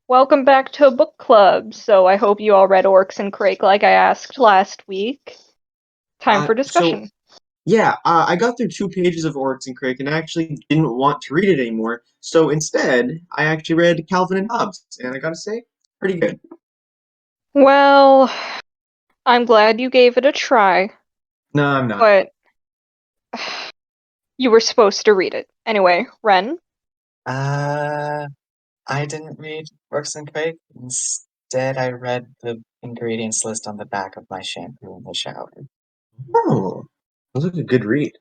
Welcome back to book club. So I hope you all read Orcs and Crake like I asked last week. Time for So discussion. yeah, I got through 2 pages of Oryx and Crake and I actually didn't want to read it anymore. So instead, I actually read Calvin and Hobbes, and I gotta say, pretty good. Well, I'm glad you gave it a try, No, I'm not. but you were supposed to read it. Anyway, Ren, Uh, I didn't read Works and Crate. Instead, I read the ingredients list on the back of my shampoo in the shower. Oh, that was like a good read.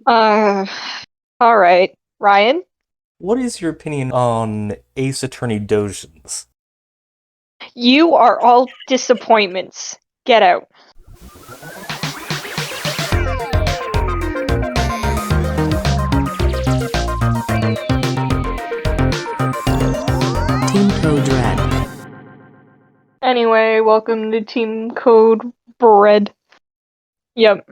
uh, all right. Ryan, What is your opinion on Ace Attorney Dojins? you are all disappointments. Get out. Team Code Red. Anyway, welcome to Team Code Bread. Yep.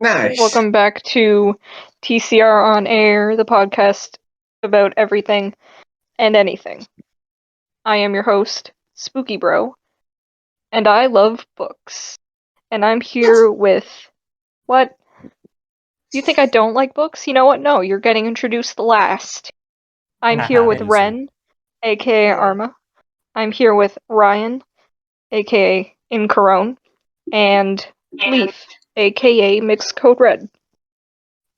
Nice. Welcome back to TCR On Air, the podcast about everything and anything. I am your host, Spooky Bro, and I love books. And I'm here with what? You think I don't like books? You know what? No, you're getting introduced last. I'm here with Loser. Ren, aka Arma. I'm here with Ryan, aka Incarone, and Leaf, aka Mx Codered.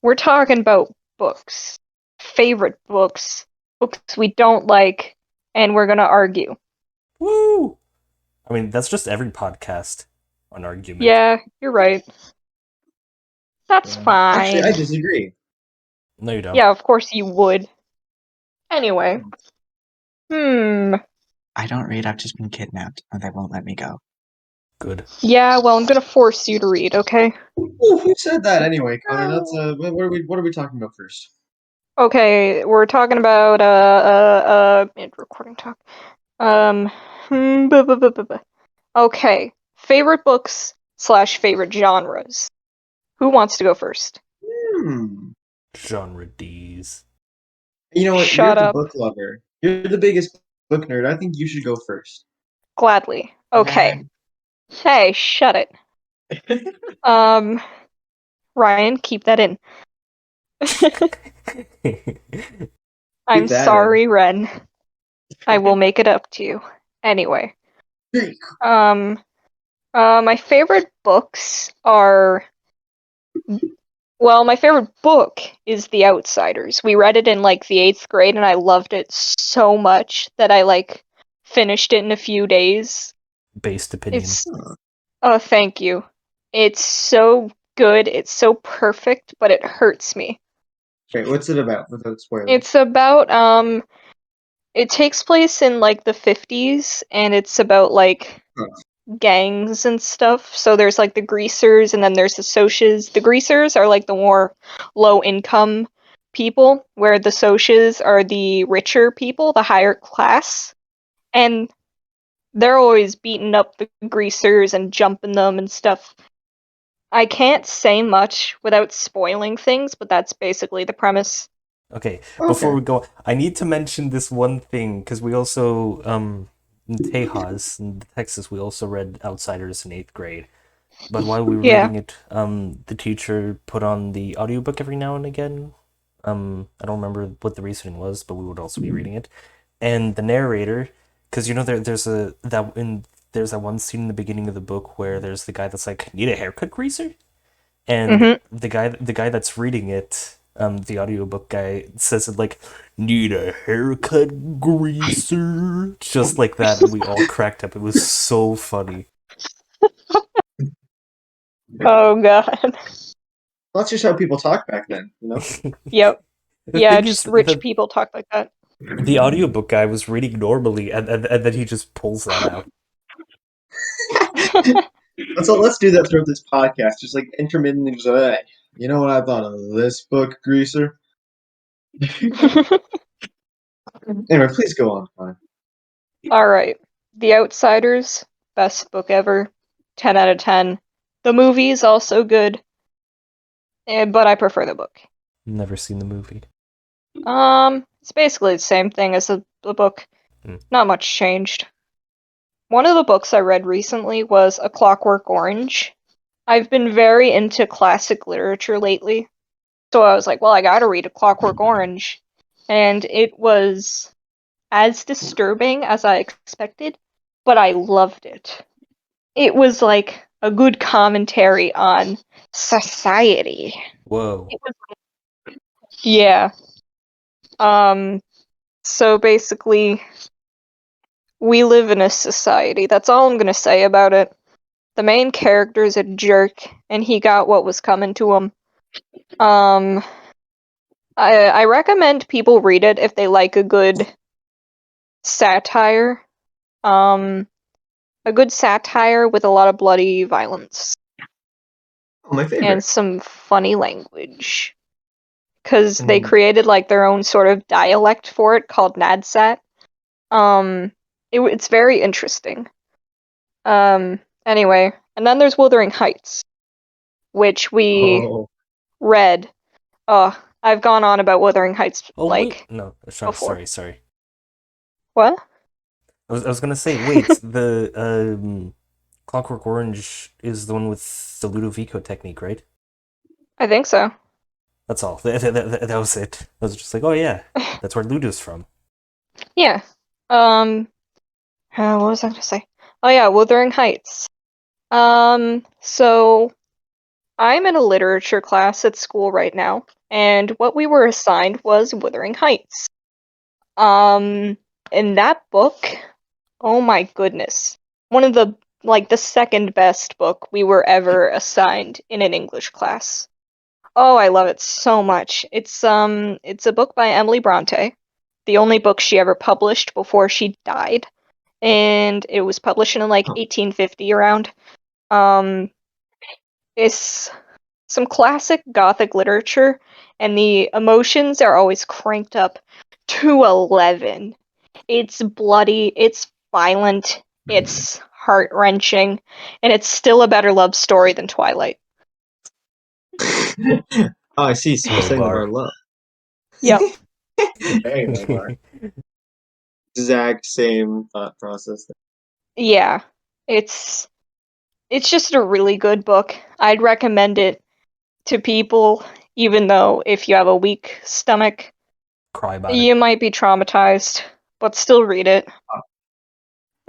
We're talking about books, favorite books, books we don't like, and we're gonna argue. Woo! I mean, that's just every podcast, an argument. Yeah, you're right. That's fine. Actually, I disagree. No, you don't. Yeah, of course you would. Anyway. I don't read, I've just been kidnapped, and they won't let me go. Good. Yeah, well, I'm gonna force you to read, okay? Ooh, who said that anyway, Connor? That's what are we talking about first? Okay, we're talking about recording talk. Okay, favorite books / favorite genres. Who wants to go first? Hmm. Genre D's. You know what? You're Shut the up. book lover. You're the biggest book nerd. I think you should go first. Gladly. Okay. Hey, shut it. Ryan, keep that in. I'm that sorry, Ren. I will make it up to you. Anyway. My favorite books are. Well, my favorite book is The Outsiders. We read it in like the 8th grade, and I loved it so much that I like finished it in a few days. Based opinion. Oh, thank you. It's so good. It's so perfect, but it hurts me. Okay, what's it about? Without spoilers. It's about it takes place in like the 50s, and it's about like gangs and stuff. So there's like the greasers and then there's the socias. The greasers are like the more low income people, where the socias are the richer people, the higher class. And they're always beating up the greasers and jumping them and stuff. I can't say much without spoiling things, but that's basically the premise. Okay, before we go, I need to mention this one thing, because we also, in Tejas, in Texas, we also read Outsiders in 8th grade. But while we were Yeah. reading it, the teacher put on the audiobook every now and again. I don't remember what the reasoning was, but we would also be reading it. And the narrator, because you know there's that one scene in the beginning of the book where there's the guy that's like, "Need a haircut, greaser?" And the guy that's reading it, the audiobook guy says it like, "Need a haircut, greaser?" Just like that, and we all cracked up. It was so funny. Oh god. That's just how people talk back then, you know? Yep. The Yeah, thing just is rich that people talk like that. the audiobook guy was reading normally, and then he just pulls that out. So let's do that throughout this podcast. Just like intermittently, just like, hey, you know what I thought of this book, Greaser? Anyway, please go on. Connor. Alright. The Outsiders, best book ever. 10 out of 10. The movie is also good, but I prefer the book. Never seen the movie. It's basically the same thing as the book. Not much changed. One of the books I read recently was A Clockwork Orange. I've been very into classic literature lately, so I was like, well, I gotta read A Clockwork Orange. And it was as disturbing as I expected, but I loved it. It was like a good commentary on society. Whoa. It was, yeah. So basically, we live in a society. That's all I'm gonna say about it. The main character's a jerk, and he got what was coming to him. I recommend people read it if they like a good satire. A good satire with a lot of bloody violence Oh, my favorite. and some funny language. Because they Mm. created like their own sort of dialect for it called Nadsat. It's very interesting. Anyway, and then there's Wuthering Heights, which we Oh, read. Oh, I've gone on about Wuthering Heights Oh like wait, no, before. sorry. What? I was gonna say, wait, the Clockwork Orange is the one with the Ludovico technique, right? I think so. That's all. That was it. I was just like, oh yeah, that's where Ludo's from. Yeah. What was I gonna say? Oh yeah, Wuthering Heights. So I'm in a literature class at school right now, and what we were assigned was Wuthering Heights. In that book, oh my goodness. One of the second best book we were ever assigned in an English class. Oh, I love it so much. It's a book by Emily Bronte, the only book she ever published before she died, and it was published in like 1850 around. It's some classic Gothic literature, and the emotions are always cranked up to 11. It's bloody, it's violent, it's heart-wrenching, and it's still a better love story than Twilight. oh, I see. So we're Low setting the bar bar. low. Yep. Very low bar. Exact same thought process. Yeah. It's just a really good book. I'd recommend it to people, even though if you have a weak stomach, Cry about you it. might be traumatized, but still read it.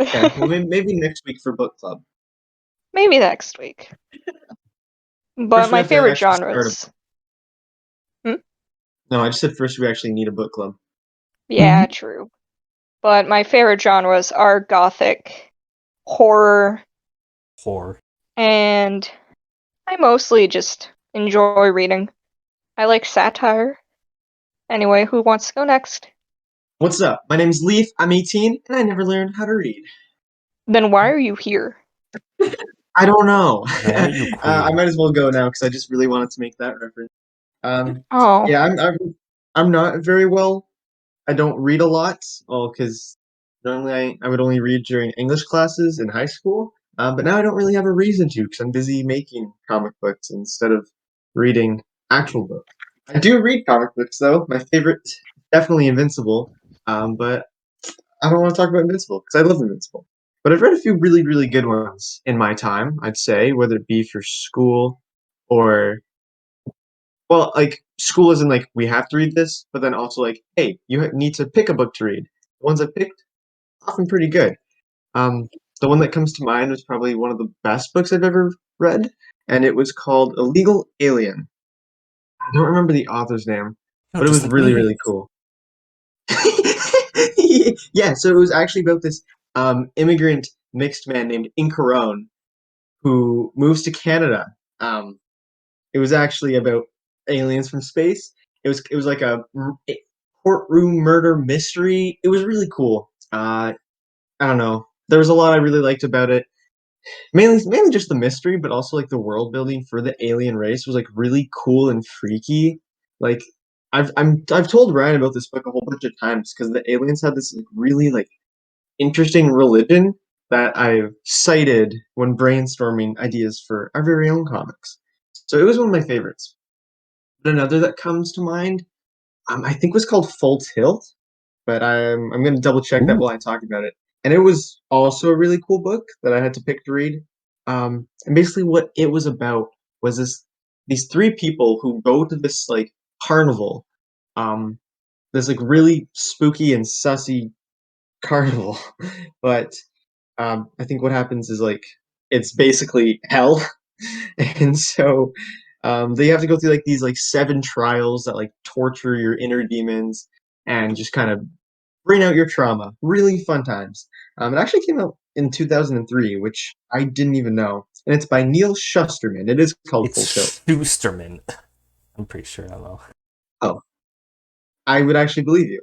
Okay, well, maybe next week for book club. Maybe next week. But First, we my have to favorite actually start a. genres. No, I just said first we actually need a book club. Yeah, true. But my favorite genres are gothic, horror, Whore. and I mostly just enjoy reading. I like satire. Anyway, who wants to go next? What's up? My name's Leaf. I'm 18, and I never learned how to read. Then why are you here? I don't know. Why are you I queer? might as well go now because I just really wanted to make that reference. Oh, Yeah, I'm not very well. I don't read a lot. Well, because normally I would only read during English classes in high school. But now I don't really have a reason to because I'm busy making comic books instead of reading actual books. I do read comic books though. My favorite, definitely Invincible. But I don't want to talk about Invincible because I love Invincible. But I've read a few really, really good ones in my time, I'd say, whether it be for school or, well, like school isn't like we have to read this, but then also like, hey, you need to pick a book to read. The ones I picked, often pretty good. Um, the one that comes to mind was probably one of the best books I've ever read, and it was called Illegal Alien. I don't remember the author's name, No, but it just was like really, me. really cool. Yeah, so it was actually about this immigrant mixed man named Incarone who moves to Canada. It was actually about aliens from space. It was like a courtroom murder mystery. It was really cool. I don't know. There was a lot I really liked about it. Mainly just the mystery, but also like the world building for the alien race was like really cool and freaky. Like I've told Ryan about this book a whole bunch of times because the aliens had this like really like interesting religion that I've cited when brainstorming ideas for our very own comics. So it was one of my favorites. But another that comes to mind, I think was called Full Tilt. but I'm gonna double check that while I talk about it. And it was also a really cool book that I had to pick to read. And basically, what it was about was these three people who go to this like carnival, um, this like really spooky and sussy carnival, but I think what happens is like it's basically hell, and so they have to go through like these like 7 trials that like torture your inner demons and just kind of bring out your trauma. Really fun times. It actually came out in 2003, which I didn't even know, and it's by Neil Shusterman. It is called Full Tilt. It's Schusterman. I'm pretty sure I know. Oh, I would actually believe you.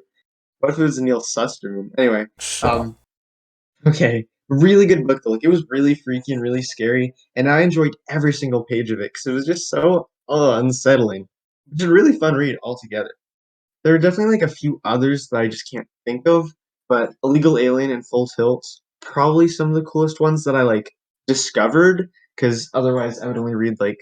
What if it was Neil Shusterman? Anyway, Shut up. okay, really good book though. Like it was really freaky and really scary, and I enjoyed every single page of it because it was just so unsettling. It's a really fun read altogether. There are definitely like a few others that I just can't think of, but Illegal Alien and Full Tilt probably some of the coolest ones that I like discovered. Because otherwise, I would only read like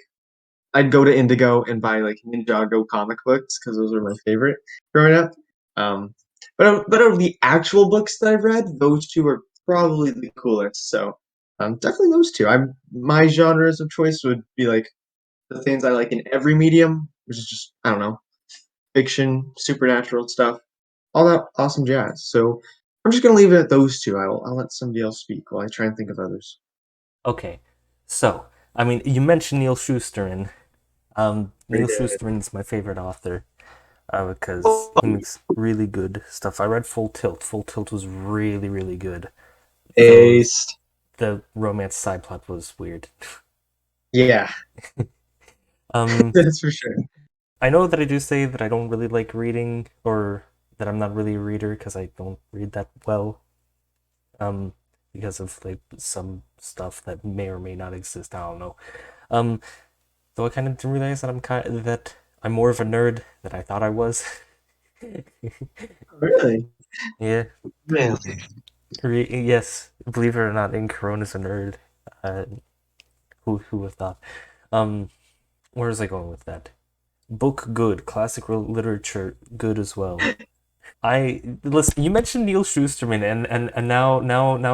I'd go to Indigo and buy like Ninjago comic books because those were my favorite growing up. Um, but out of the actual books that I've read, those two are probably the coolest. So definitely those two. My genres of choice would be like the things I like in every medium, which is just I don't know fiction, supernatural stuff, all that awesome jazz. So I'm just gonna leave it at those two. I'll let somebody else speak while I try and think of others. Okay, so I mean, you mentioned Neil Schusterman. Pretty Neil good. Schusterman is my favorite author because he makes really good stuff. I read Full Tilt. Full Tilt was really, really good. Though Aced. the romance side plot was weird. Yeah, Um, that's for sure. I know that I do say that I don't really like reading, or that I'm not really a reader because I don't read that well. Um, because of like some stuff that may or may not exist. I don't know. Um, though I kind of didn't realize that I'm more of a nerd than I thought I was. Really? Yeah. Really? Yes, believe it or not, Incarone is a nerd. Uh, who would have thought? Um, where was I going with that? Book good, classic literature good as well. I listen. You mentioned Neil Schusterman, and now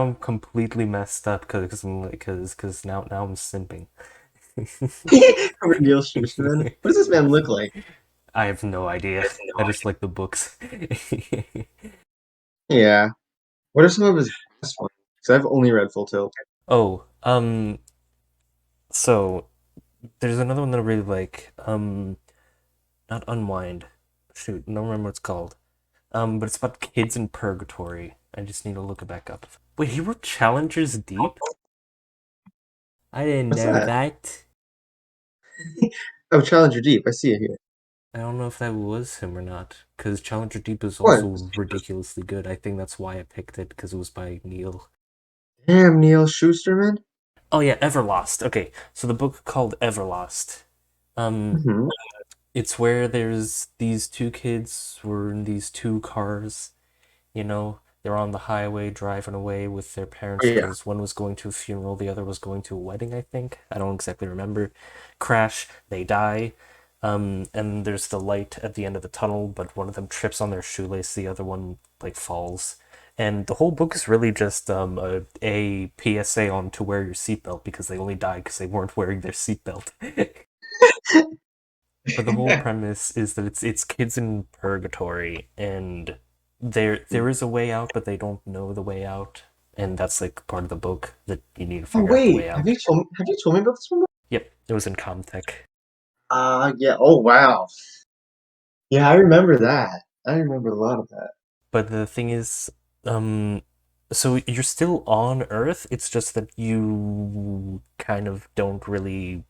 I'm completely messed up because I'm like because now I'm simping. Robert Neil Schusterman. What does this man look like? I have no idea. I just like the books. Yeah. What are some of his best ones? Because I've only read Full Tilt. Oh, so there's another one that I really like. Not Unwind. Shoot, I don't remember what it's called. But it's about kids in purgatory. I just need to look it back up. Wait, he wrote Challenger's Deep? I didn't What's know that? that. Oh, Challenger Deep. I see it here. I don't know if that was him or not, because Challenger Deep is What? also ridiculously good. I think that's why I picked it, because it was by Neil. Damn, Neil Schusterman. Oh yeah, Everlost. Okay, so the book called Everlost. Um, Mm-hmm. it's where there's these two kids who are in these two cars. You know, they're on the highway driving away with their Oh parents yeah. because one was going to a funeral, the other was going to a wedding, I think. I don't exactly remember. Crash, they die. And there's the light at the end of the tunnel, but one of them trips on their shoelace, the other one like falls. And the whole book is really just a PSA on to wear your seatbelt because they only died because they weren't wearing their seatbelt. But the whole premise is that it's kids in purgatory and there is a way out, but they don't know the way out. And that's like part of the book that you need to Oh figure out the wait, way out. have you told me about this one? Yep, it was in Comtech. Yeah. Oh wow. Yeah, I remember that. I remember a lot of that. But the thing is, so you're still on Earth, it's just that you kind of don't really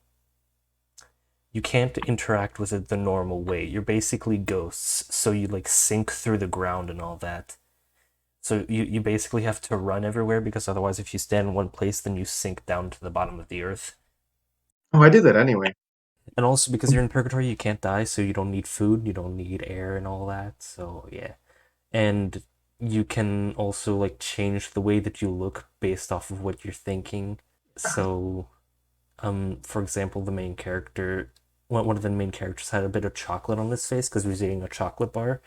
you can't interact with it the normal way. You're basically ghosts, so you like sink through the ground and all that. So you basically have to run everywhere because otherwise if you stand in one place then you sink down to the bottom of the earth. Oh, I did that anyway. And also because you're in purgatory you can't die, so you don't need food, you don't need air and all that. So yeah. And you can also like change the way that you look based off of what you're thinking. So for example, the main character one of the main characters had a bit of chocolate on his face because he was eating a chocolate bar.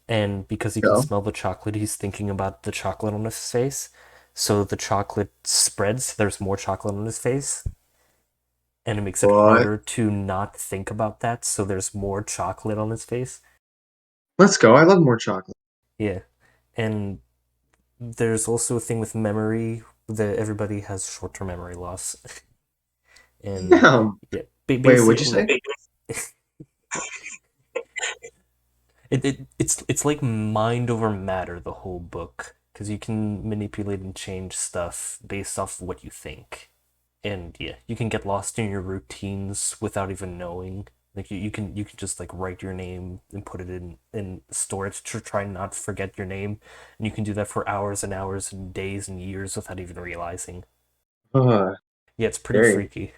and because he can smell the chocolate, he's thinking about the chocolate on his face. So the chocolate spreads, there's more chocolate on his face, and it makes it harder to not think about that, so there's more chocolate on his face. Let's go. I love more chocolate. Yeah. And there's also a thing with memory that everybody has short-term memory loss. And yeah, wait, what'd you say? It's like mind over matter, the whole book, because you can manipulate and change stuff based off what you think. And yeah, you can get lost in your routines without even knowing. Like you can just like write your name and put it in storage to try and not forget your name, and you can do that for hours and hours and days and years without even realizing. Yeah, it's pretty freaky.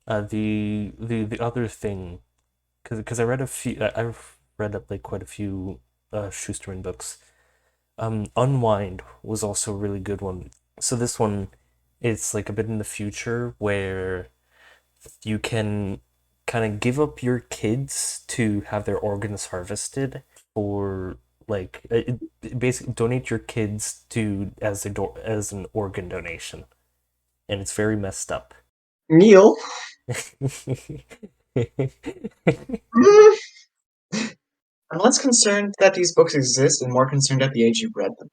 The other thing, because I read a few, I've read up like quite a few Schusterman books. Unwind was also a really good one. So this one, it's like a bit in the future where you can kind of give up your kids to have their organs harvested, or like basically donate your kids to as an organ donation, and it's very messed up. Neil. I'm less concerned that these books exist and more concerned at the age you read them.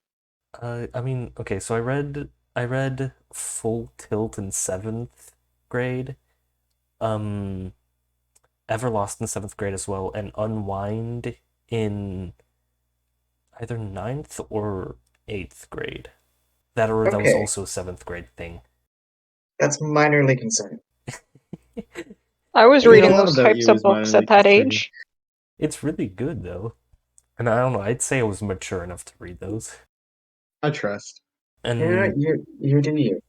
I mean, okay, so I read Full Tilt in 7th grade, Everlost in 7th grade as well, and Unwind in either 9th or 8th grade. That was also a 7th grade thing. That's minorly concerning. I was reading those types of books at that age. It's really good though. And I don't know, I'd say I was mature enough to read those. I trust. And you do you.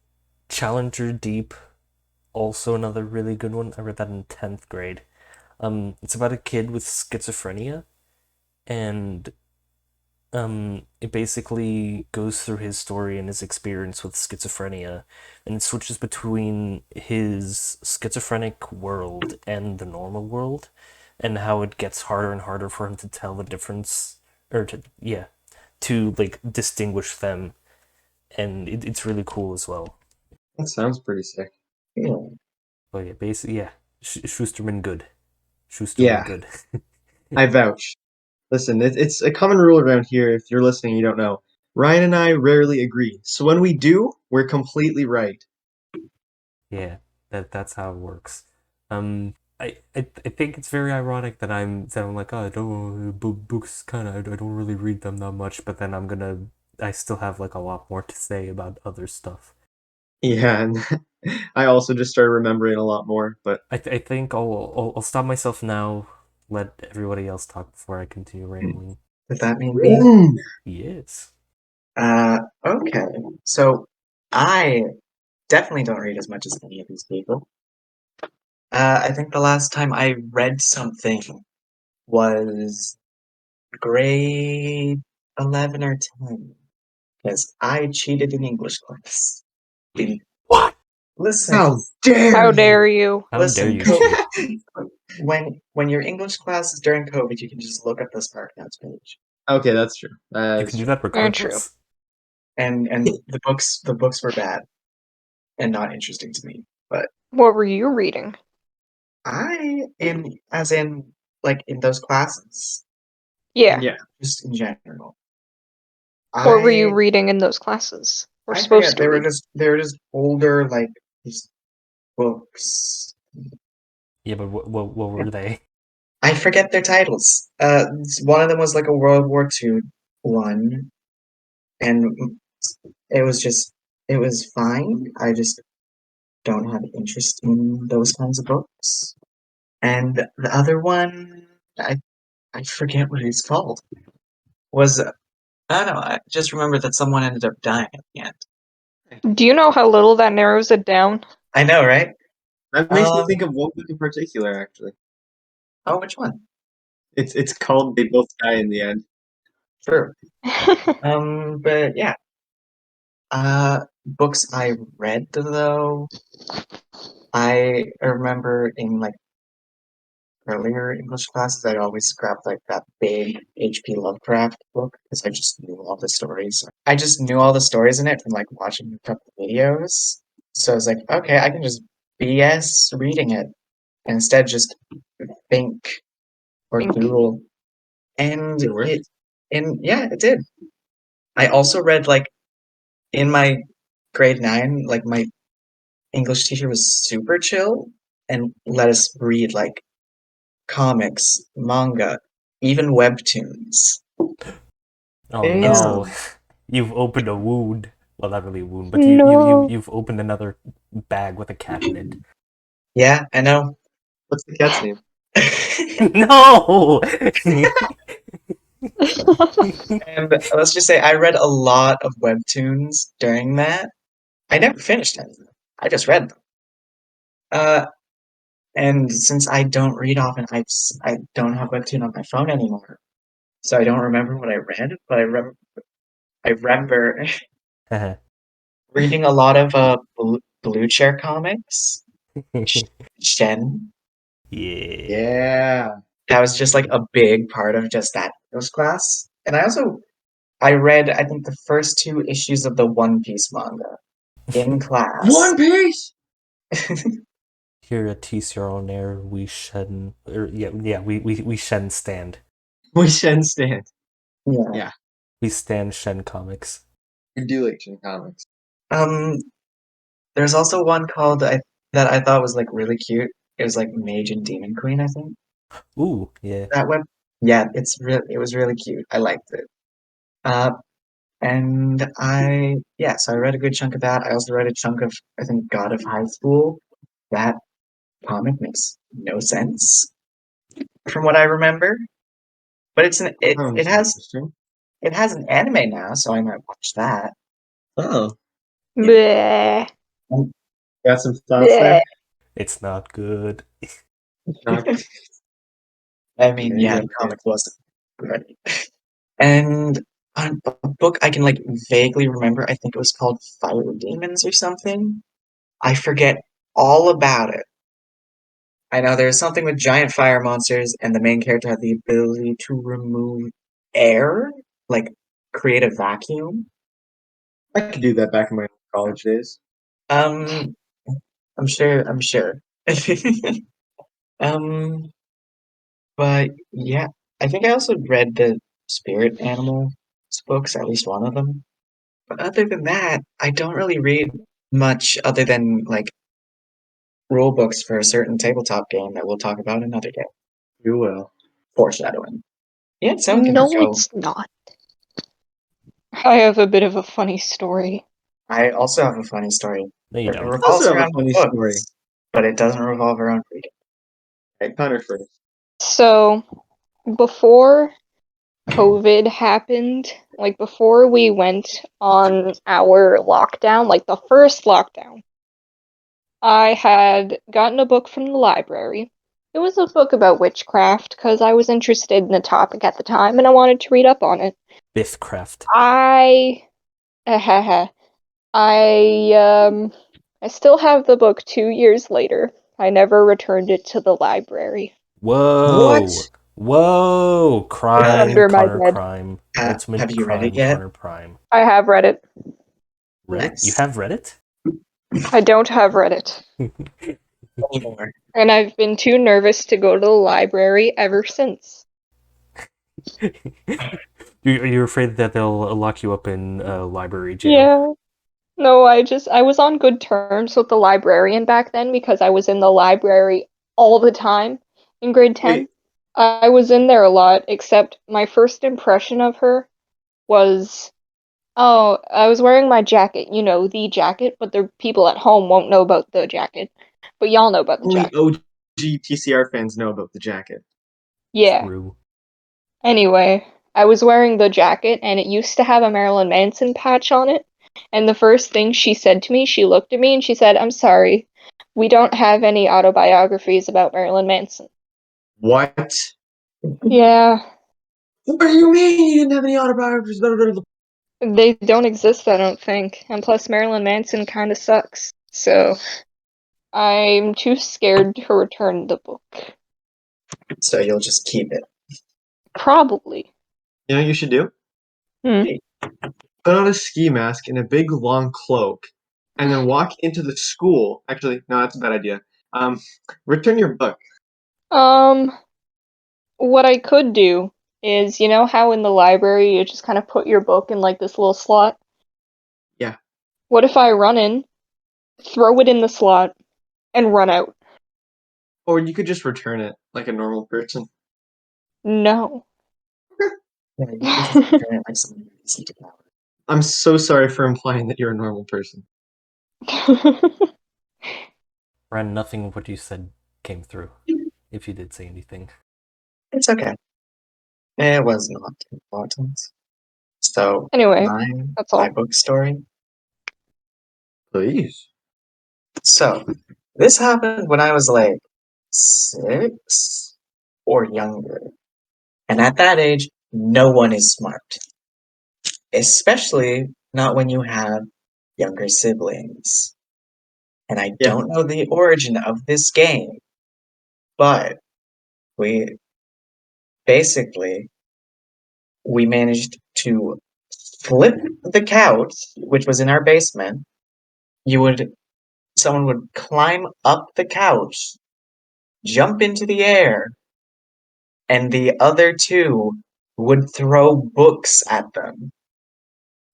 Challenger Deep, also another really good one. I read that in 10th grade. It's about a kid with schizophrenia, and it basically goes through his story and his experience with schizophrenia, and it switches between his schizophrenic world and the normal world, and how it gets harder and harder for him to tell the difference, or to like distinguish them, and it's really cool as well. That sounds pretty sick. Yeah. But yeah, basically, yeah, Schusterman good. Schusterman good. I vouch. Listen, it's a common rule around here. If you're listening, you don't know. Ryan and I rarely agree. So when we do, we're completely right. Yeah, that's how it works. I think it's very ironic that I'm like, oh, I don't books kind of I don't really read them that much, but then I still have like a lot more to say about other stuff. Yeah, and I also just started remembering a lot more. But I think I'll stop myself now. Let everybody else talk before I continue rambling. Does that mean me? Yes. Okay. So I definitely don't read as much as any of these people. I think the last time I read something was grade 11 or 10, because I cheated in English class. What? Listen. How dare you? How dare you cheat? When your English class is during COVID, you can just look up the Spark Notes page. Okay, that's true. You can do that regardless. And the books were bad and not interesting to me. But what were you reading? As in like in those classes. Yeah. Just in general. What were you reading in those classes? I forget. They were just older like these books. Yeah, but what were they? I forget their titles. One of them was like a World War II one, and it was fine. I just don't have interest in those kinds of books. And the other one, I forget what it's called. I don't know. I just remember that someone ended up dying at the end. Do you know how little that narrows it down? I know, right? That makes me think of one book in particular, actually. Oh, which one? It's called They Both Die in the End. True. But yeah. Books I read though, I remember in like earlier English classes, I'd always grab like that big H.P. Lovecraft book because I just knew all the stories. I just knew all the stories in it from like watching a couple videos. So I was like, okay, I can just BS reading it and instead just think or Think. Google. And Did it work? it did. I also read like in my grade 9, like my English teacher was super chill and let us read like comics, manga, even webtoons. Oh no, Damn. you've opened a wound. Well, not really a wound, but No. you've opened another bag with a cat in it. Yeah, I know. What's the cat's name? No. And let's just say I read a lot of webtoons during that. I never finished any of them. I just read them. Uh, and since I don't read often, I don't have webtoon on my phone anymore, so I don't remember what I read. But I remember reading a lot of Blue Chair comics. Shen. Yeah. Yeah. That was just like a big part of just that English class. And I read I think the first 2 issues of the One Piece manga in class. One Piece. Here at TCR On Air, we shen, we shen stand. We Shen stand. Yeah. Yeah. We stand Shen comics. We do like Shen comics. There's also one called that I thought was like really cute. It was like Mage and Demon Queen, I think. Ooh, yeah. That web. Yeah, it was really cute. I liked it. Uh, and so I read a good chunk of that. I also read a chunk of I think God of High School. That comic makes no sense from what I remember, but Sounds interesting. it has an anime now, so I might watch that. Oh, Bleh. got some thoughts Bleh. there? It's not good. Not I mean, Yeah, yeah, the comic wasn't great. And a book I can like vaguely remember, I think it was called Fire Demons or something. I forget all about it. I know there's something with giant fire monsters, and the main character had the ability to remove air, like create a vacuum. I could do that back in my college days. Um, I'm sure. Um, but yeah, I think I also read the Spirit Animals books, at least one of them. But other than that, I don't really read much other than like rule books for a certain tabletop game that we'll talk about another day. You will. Foreshadowing. Yeah, so can No, go. it's not. I have a bit of a funny story. I also have a funny story. No, you It don't. I revolves also have a around funny story. books, but it doesn't revolve around reading. Hey, Connor first. So, before COVID happened, like before we went on our lockdown, like the first lockdown, I had gotten a book from the library. It was a book about witchcraft because I was interested in the topic at the time and I wanted to read up on it. Biffcraft. I I still have the book 2 years later. I never returned it to the library. Whoa. Whoa. It's Crime, under my Connor bed. crime. Have Ultimate you read it crime, yet? Connor prime. I have read it. Reddit? You Nice. have Reddit? I don't have Reddit. Anymore. And I've been too nervous to go to the library ever since. You're afraid that they'll lock you up in library jail? Yeah. No, I was on good terms with the librarian back then because I was in the library all the time in grade 10. Wait, I was in there a lot, except my first impression of her was, oh, I was wearing my jacket, you know, the jacket, but the people at home won't know about the jacket. But y'all know about the only jacket. OG TCR fans know about the jacket. Yeah. True. Anyway, I was wearing the jacket and it used to have a Marilyn Manson patch on it. And the first thing she said to me, she looked at me and she said, "I'm sorry, we don't have any autobiographies about Marilyn Manson." What? Yeah, What do you mean you didn't have any autobiographies? they don't exist, I don't think. And plus, Marilyn Manson kind of sucks. So I'm too scared to return the book. So you'll just keep it. Probably. You know what you should do? Hmm. Put on a ski mask and a big long cloak, and then walk into the school. Actually, no, that's a bad idea. Return your book. What I could do is, you know how in the library you just kind of put your book in like this little slot? Yeah. What if I run in, throw it in the slot, and run out? Or you could just return it like a normal person. No. Yeah, you can just return it like someone who needs to power. I'm so sorry for implying that you're a normal person. Ren, nothing of what you said came through, if you did say anything. It's okay. It was not important. So Anyway, my that's all. book story. Please. So this happened when I was like 6 or younger. And at that age, no one is smart. Especially not when you have younger siblings. And I Yeah. don't know the origin of this game, but we basically we managed to flip the couch, which was in our basement. Someone would climb up the couch, jump into the air, and the other two would throw books at them.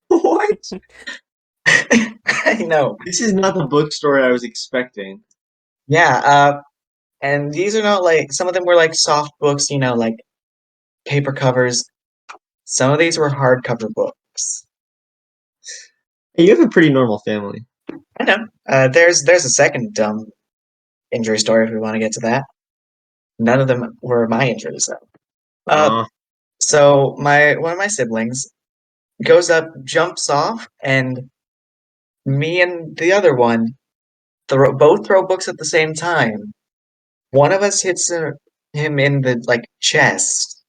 What? I know. This is not the book story I was expecting. Yeah, and these are not like some of them were like soft books, like paper covers. Some of these were hardcover books. Hey, you have a pretty normal family. I know. There's a second dumb injury story if we want to get to that. None of them were my injuries though. Aw. So one of my siblings goes up, jumps off, and me and the other one both throw books at the same time. One of us hits him in the like chest,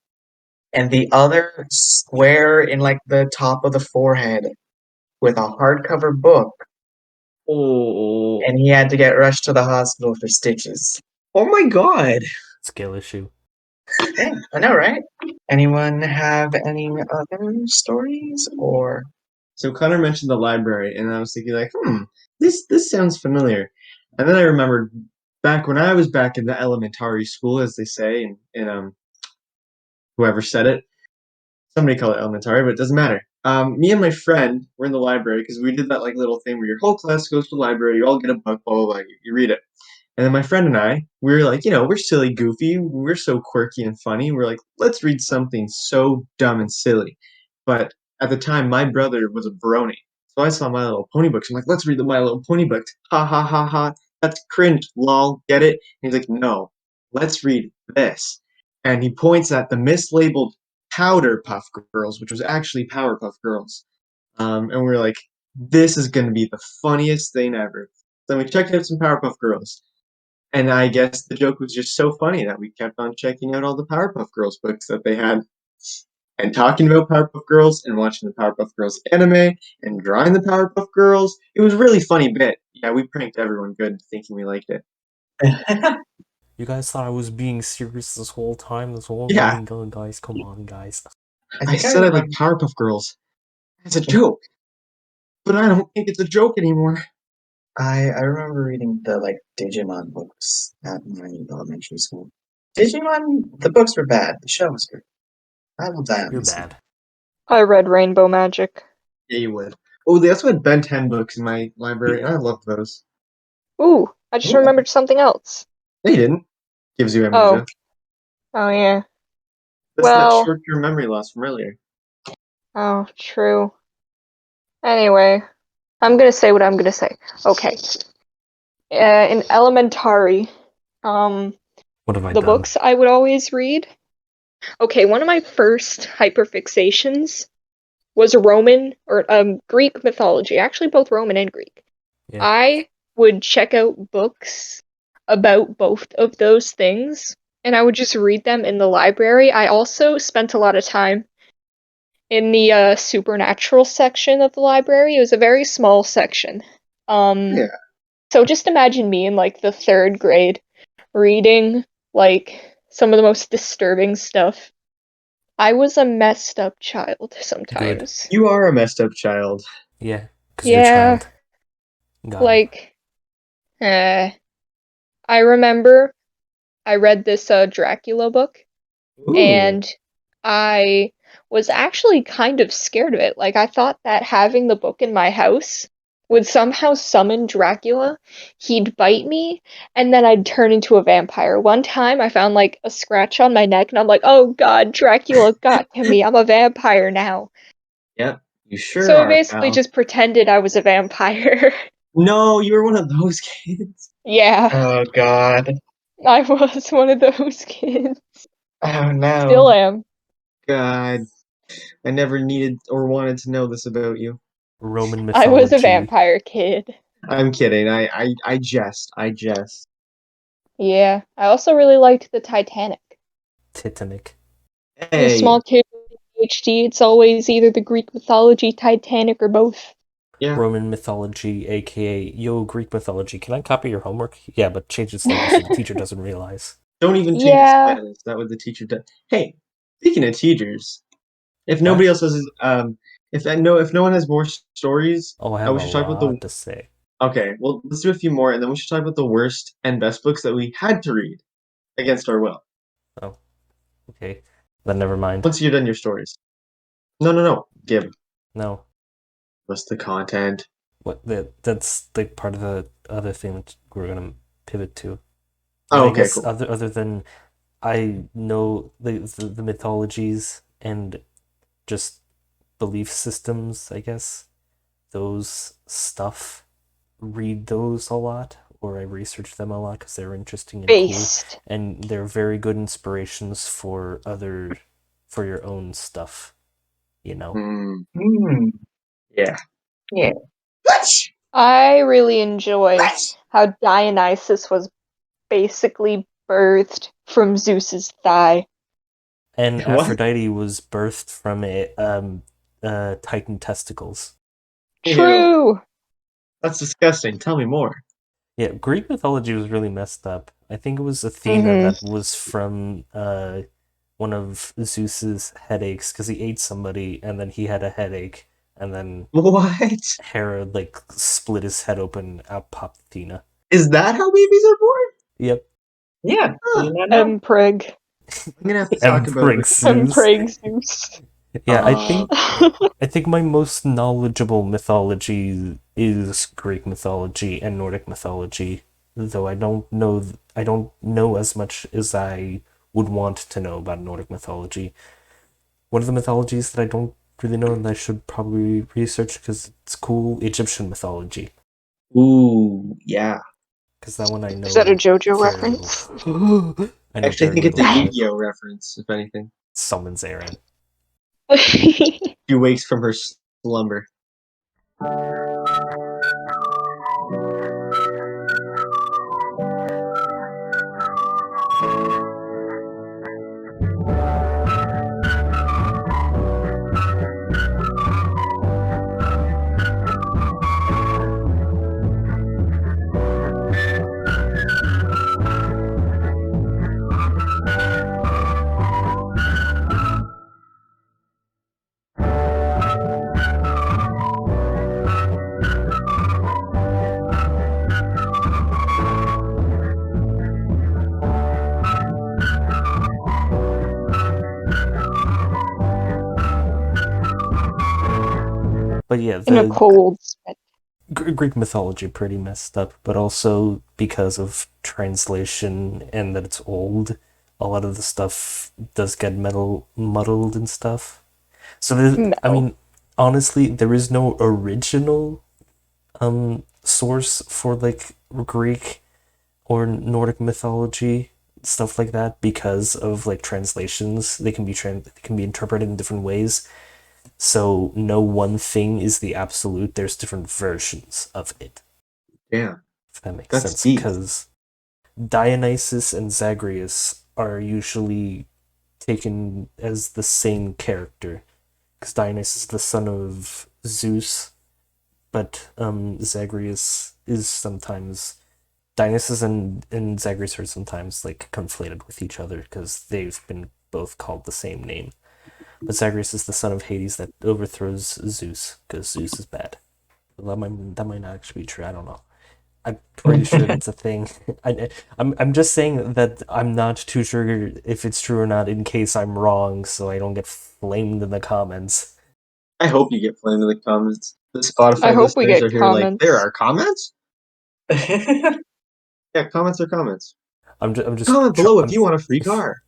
and the other square in like the top of the forehead with a hardcover book, Oh. and he had to get rushed to the hospital for stitches. Oh my god. Skill issue. Hey, I know, right? Anyone have any other stories or? So Connor mentioned the library, and I was thinking like, this sounds familiar. And then I remembered back when I was back in the elementary school, as they say, in whoever said it. Somebody call it elementary, but it doesn't matter. Me and my friend were in the library because we did that like little thing where your whole class goes to the library, you all get a book, blah blah blah, you read it. And then my friend and I, we were like, we're silly, goofy, we're so quirky and funny. We're like, let's read something so dumb and silly. But at the time, my brother was a brony, so I saw My Little Pony books. I'm like, let's read the My Little Pony books. Ha ha ha ha. That's cringe. Lol. Get it? And he's like, no, let's read this. And he points at the mislabeled Powder Puff Girls, which was actually Powerpuff Girls. And we're like, this is going to be the funniest thing ever. So we checked out some Powerpuff Girls. And I guess the joke was just so funny that we kept on checking out all the Powerpuff Girls books that they had and talking about Powerpuff Girls and watching the Powerpuff Girls anime and drawing the Powerpuff Girls. It was a really funny bit. Yeah, we pranked everyone good thinking we liked it. You guys thought I was being serious this whole time? Yeah. Guys, come on, guys. I said I like Powerpuff Girls. It's a joke. But I don't think it's a joke anymore. I remember reading the like Digimon books at my elementary school. Digimon, the books were bad. The show was good. I will die on You're this. bad. I read Rainbow Magic. Yeah, you would. Oh, they also had Ben 10 books in my library, and I loved those. Ooh, I just Ooh. remembered something else. They didn't. Gives you Oh. amnesia. Oh, yeah. That's that Well. short-term memory loss from earlier. Oh, true. Anyway, I'm gonna say what I'm gonna say. Okay. In elementary, What have I the done? books I would always read. Okay, one of my first hyperfixations was Roman or Greek mythology. Actually, both Roman and Greek. Yeah. I would check out books about both of those things, and I would just read them in the library. I also spent a lot of time in the supernatural section of the library. It was a very small section. Yeah. So just imagine me in like the third grade reading like some of the most disturbing stuff. I was a messed up child sometimes. You are a messed up child. Yeah, because you're a Yeah, child. Got it. like, I remember I read this Dracula book, Ooh. and I was actually kind of scared of it. Like, I thought that having the book in my house would somehow summon Dracula. He'd bite me, and then I'd turn into a vampire. One time I found like a scratch on my neck, and I'm like, oh god, Dracula got to me. I'm a vampire now. Yep, you sure So I are, basically pal. just pretended I was a vampire. No, you were one of those kids. Yeah, Oh God. I was one of those kids. Oh no. Still am. God, I never needed or wanted to know this about you. Roman I was a mythology. vampire kid. I'm kidding. I jest. I jest. Yeah, I also really liked the Titanic. Titanic. As a Hey, small kid with ADHD, it's always either the Greek mythology, Titanic, or both. yeah. Roman mythology, aka yo Greek mythology. Can I copy your homework? Yeah, but change it slightly so the teacher doesn't realize. Don't even change it Yeah. slightly. That what the teacher does. Hey, speaking of teachers, if What? nobody else has, if no one has more stories, Oh, I have we a should talk about the. lot to say. Okay, well, let's do a few more, and then we should talk about the worst and best books that we had to read against our will. Oh, okay. Then never mind. Once you're done your stories. No. Give No. us the content. That's like part of the other thing that we're gonna pivot to. Oh, And I okay, guess cool. other than I know the mythologies and just belief systems, I guess those stuff, read those a lot, or I research them a lot because they're interesting and cool, Based. and they're very good inspirations for your own stuff, you know. Hmm. Yeah. Yeah. I really enjoy how Dionysus was basically birthed from Zeus's thigh. And What? Aphrodite was birthed from Titan testicles. Ew. True. That's disgusting. Tell me more. Yeah, Greek mythology was really messed up. I think it was Athena Mm-hmm. that was from one of Zeus's headaches because he ate somebody and then he had a headache and then What? Hera like split his head open, out popped Athena. Is that how babies are born? Yep. Yeah. Huh. You know. Emprig. I'm gonna have to talk about it with Zeus. Emprig Zeus. Yeah, Uh, I think my most knowledgeable mythology is Greek mythology and Nordic mythology, though I don't know as much as I would want to know about Nordic mythology. One of the mythologies that I don't really know and I should probably research because it's cool, Egyptian mythology. Ooh, yeah. Because that one I Is that a know JoJo very little. reference? I know Actually, I very think it's little a about it. Yu-Gi-Oh reference, if anything. Summons Aaron. She wakes from her slumber. But yeah, In a cold sweat. Greek mythology pretty messed up, but also because of translation and that it's old, a lot of the stuff does get muddled and stuff. So I No. mean, honestly, there is no original source for like Greek or Nordic mythology, stuff like that, because of like translations. They can be interpreted in different ways. So no one thing is the absolute. There's different versions of it. Yeah, If that makes that's sense. deep. Because Dionysus and Zagreus are usually taken as the same character. Because Dionysus is the son of Zeus, but Zagreus is sometimes Dionysus and Zagreus are sometimes like conflated with each other because they've been both called the same name. But Zagreus is the son of Hades that overthrows Zeus because Zeus is bad. That might not actually be true. I don't know. I'm pretty sure that's a thing. I'm just saying that I'm not too sure if it's true or not in case I'm wrong, so I don't get flamed in the comments. I hope you get flamed in the comments. The I Spotify hope we listeners get are here like, comments. there are comments? Yeah, comments are comments. I'm just Comment below if you want a free car.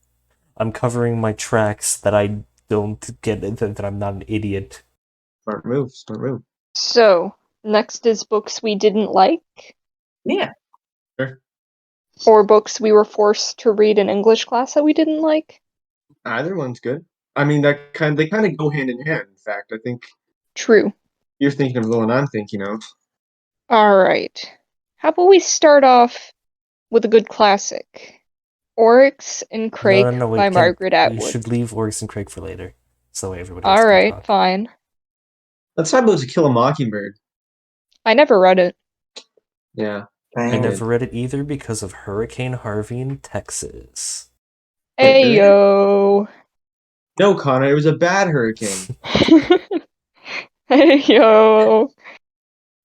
I'm covering my tracks that I don't get that I'm not an idiot. Smart move, smart move. So, next is books we didn't like, Yeah. Sure. or books we were forced to read in English class that we didn't like. Either one's good. I mean, they kind of go hand in hand. In fact, I think True. you're thinking of the one I'm thinking of. Alright. How about we start off with a good classic? Oryx and Crake No, by wait, Margaret you Atwood. should leave Oryx and Craig for later, so everybody else can Alright, talk. fine. Let's talk about To Kill a Mockingbird. I never read it. Yeah. I never read it either because of Hurricane Harvey in Texas. Wait, did it? Ayo. No, Connor, it was a bad hurricane. Ayo.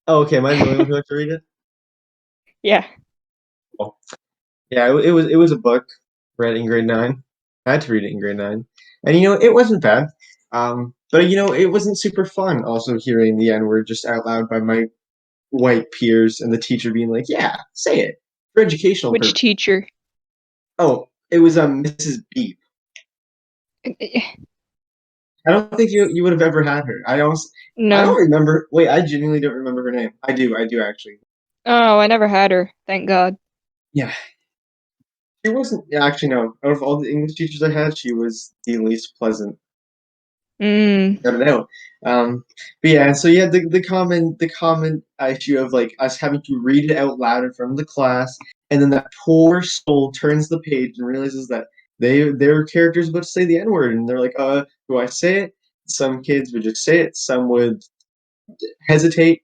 Oh, okay, am I the only one who had to read it? Yeah. Oh. Yeah, it was a book read in grade 9. I had to read it in grade 9. And it wasn't bad. But it wasn't super fun also hearing the N-word just out loud by my white peers and the teacher being like, "Yeah, say it for educational Which purposes." teacher? Oh, it was Mrs. Beep. I don't think you would have ever had her. I don't No. remember. Wait, I genuinely don't remember her name. I do actually. Oh, I never had her. Thank God. Yeah, she wasn't. Yeah, actually, no. Out of all the English teachers I had, she was the least pleasant. Mm. I don't know. But yeah, so yeah, the common issue of like us having to read it out loud in front of the class, and then that poor soul turns the page and realizes that their character's about to say the N word, and they're like, do I say it? Some kids would just say it. Some would hesitate.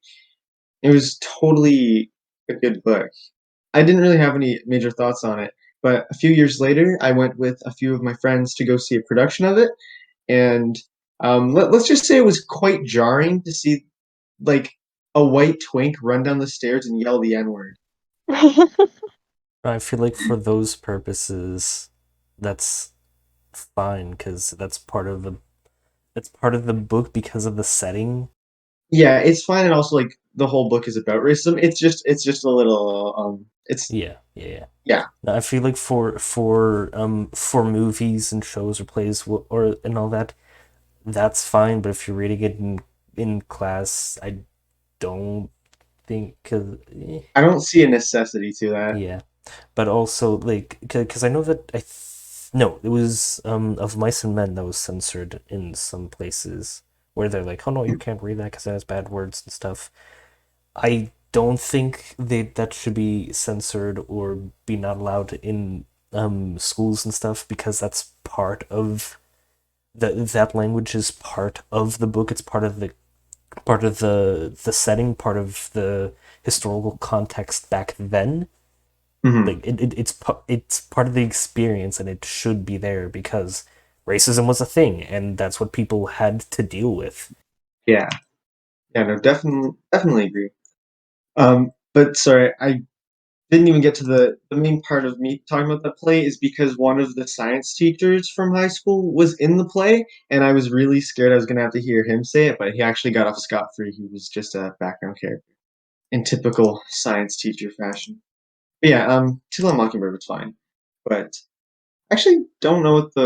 It was totally a good book. I didn't really have any major thoughts on it, but a few years later, I went with a few of my friends to go see a production of it, and let's just say it was quite jarring to see like a white twink run down the stairs and yell the N word. I feel like for those purposes, that's fine because that's part of the book because of the setting. Yeah, it's fine, and also like the whole book is about racism. It's just a little it's Yeah. yeah. No, I feel like for movies and shows or plays or and all that, that's fine. But if you're reading it in class, I don't think I don't see a necessity to that. yeah. But also like because I know that no, it was of Mice and Men that was censored in some places where they're like, oh no, you can't read that because it has bad words and stuff. I don't think that should be censored or be not allowed in schools and stuff because that's part of that language is part of the book. It's part of the setting, part of the historical context back then. Mhm. Like it's part of the experience, and it should be there because racism was a thing, and that's what people had to deal with. Yeah, yeah, no, definitely agree. But sorry, I didn't even get to the main part of me talking about the play is because one of the science teachers from high school was in the play, and I was really scared I was gonna have to hear him say it, but he actually got off scot-free. He was just a background character in typical science teacher fashion. But yeah, To Kill a Mockingbird was fine, but I actually don't know what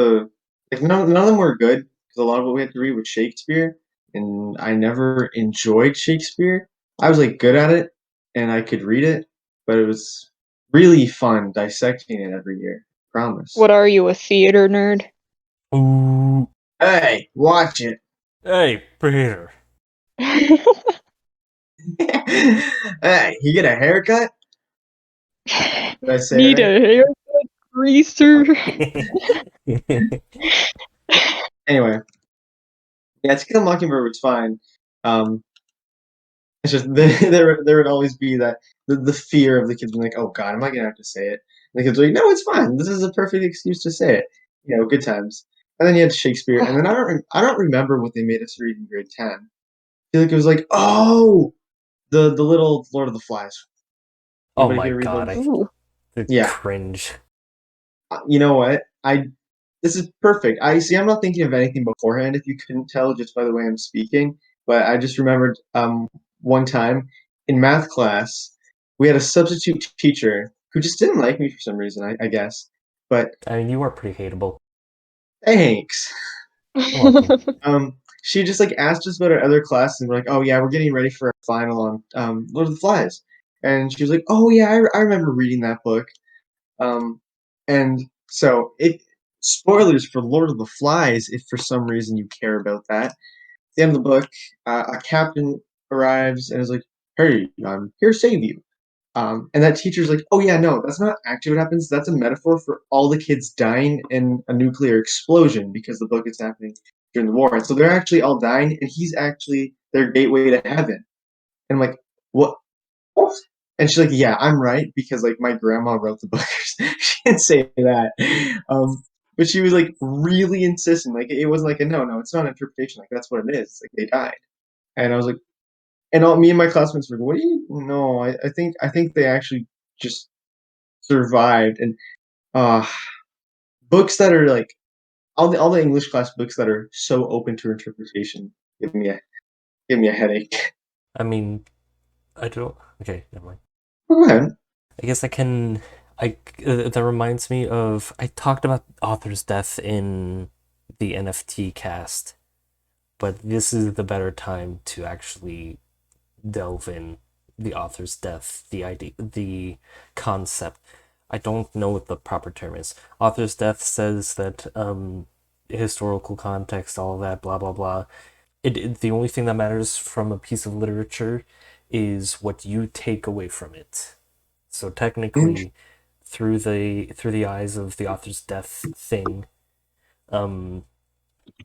like none of them were good because a lot of what we had to read was Shakespeare, and I never enjoyed Shakespeare. I was like good at it, and I could read it, but it was really fun dissecting it every year. Promise. What are you, a theater nerd? Ooh, Hey, watch it. hey, Peter. Hey, you get a haircut? Did I say it Need right? a haircut, greaser? Anyway, yeah, To Kill a Mockingbird was fine. Um, It's just there would always be that the fear of the kids being like, oh God, am I gonna have to say it? And the kids are like, no, it's fine. This is a perfect excuse to say it. Good times. And then you had Shakespeare, and then I don't remember what they made us read in grade 10. I feel like it was like, oh, the little Lord of the Flies. Oh Anybody my here read Lord god, of the Ooh. the Yeah. cringe. You know what? This is perfect. I see. I'm not thinking of anything beforehand. If you couldn't tell just by the way I'm speaking, but I just remembered one time in math class we had a substitute teacher who just didn't like me for some reason. I guess, but I mean, you are pretty hateable. thanks. You're welcome. She just like asked us about our other classes, and we're like, oh yeah, we're getting ready for our final on Lord of the Flies, and she was like, oh yeah, I remember reading that book. And so it spoilers for Lord of the Flies if for some reason you care about that. At the end of the book, a captain arrives and is like, "Hey, I'm here to save you." And that teacher's like, "Oh yeah, no, that's not actually what happens. That's a metaphor for all the kids dying in a nuclear explosion because the book is happening during the war. And so they're actually all dying, and he's actually their gateway to heaven." And I'm like, "What? What?" And she's like, "Yeah, I'm right because like my grandma wrote the book." She didn't say that, but she was like really insistent. Like it wasn't like a no, it's not an interpretation. Like that's what it is. Like they died, and I was like, and me and my classmates were like, "What do you? No, I think they actually just survived." And uh, books that are like all the English class books that are so open to interpretation give me a headache. I mean, I don't. Okay, never mind. Go ahead. I guess I can. That reminds me of I talked about author's death in the NFT cast, but this is the better time to actually delve in the author's death, the idea, the concept. I don't know what the proper term is. Author's death says that historical context, all of that, blah blah blah. The only thing that matters from a piece of literature is what you take away from it. So technically, through the eyes of the author's death thing,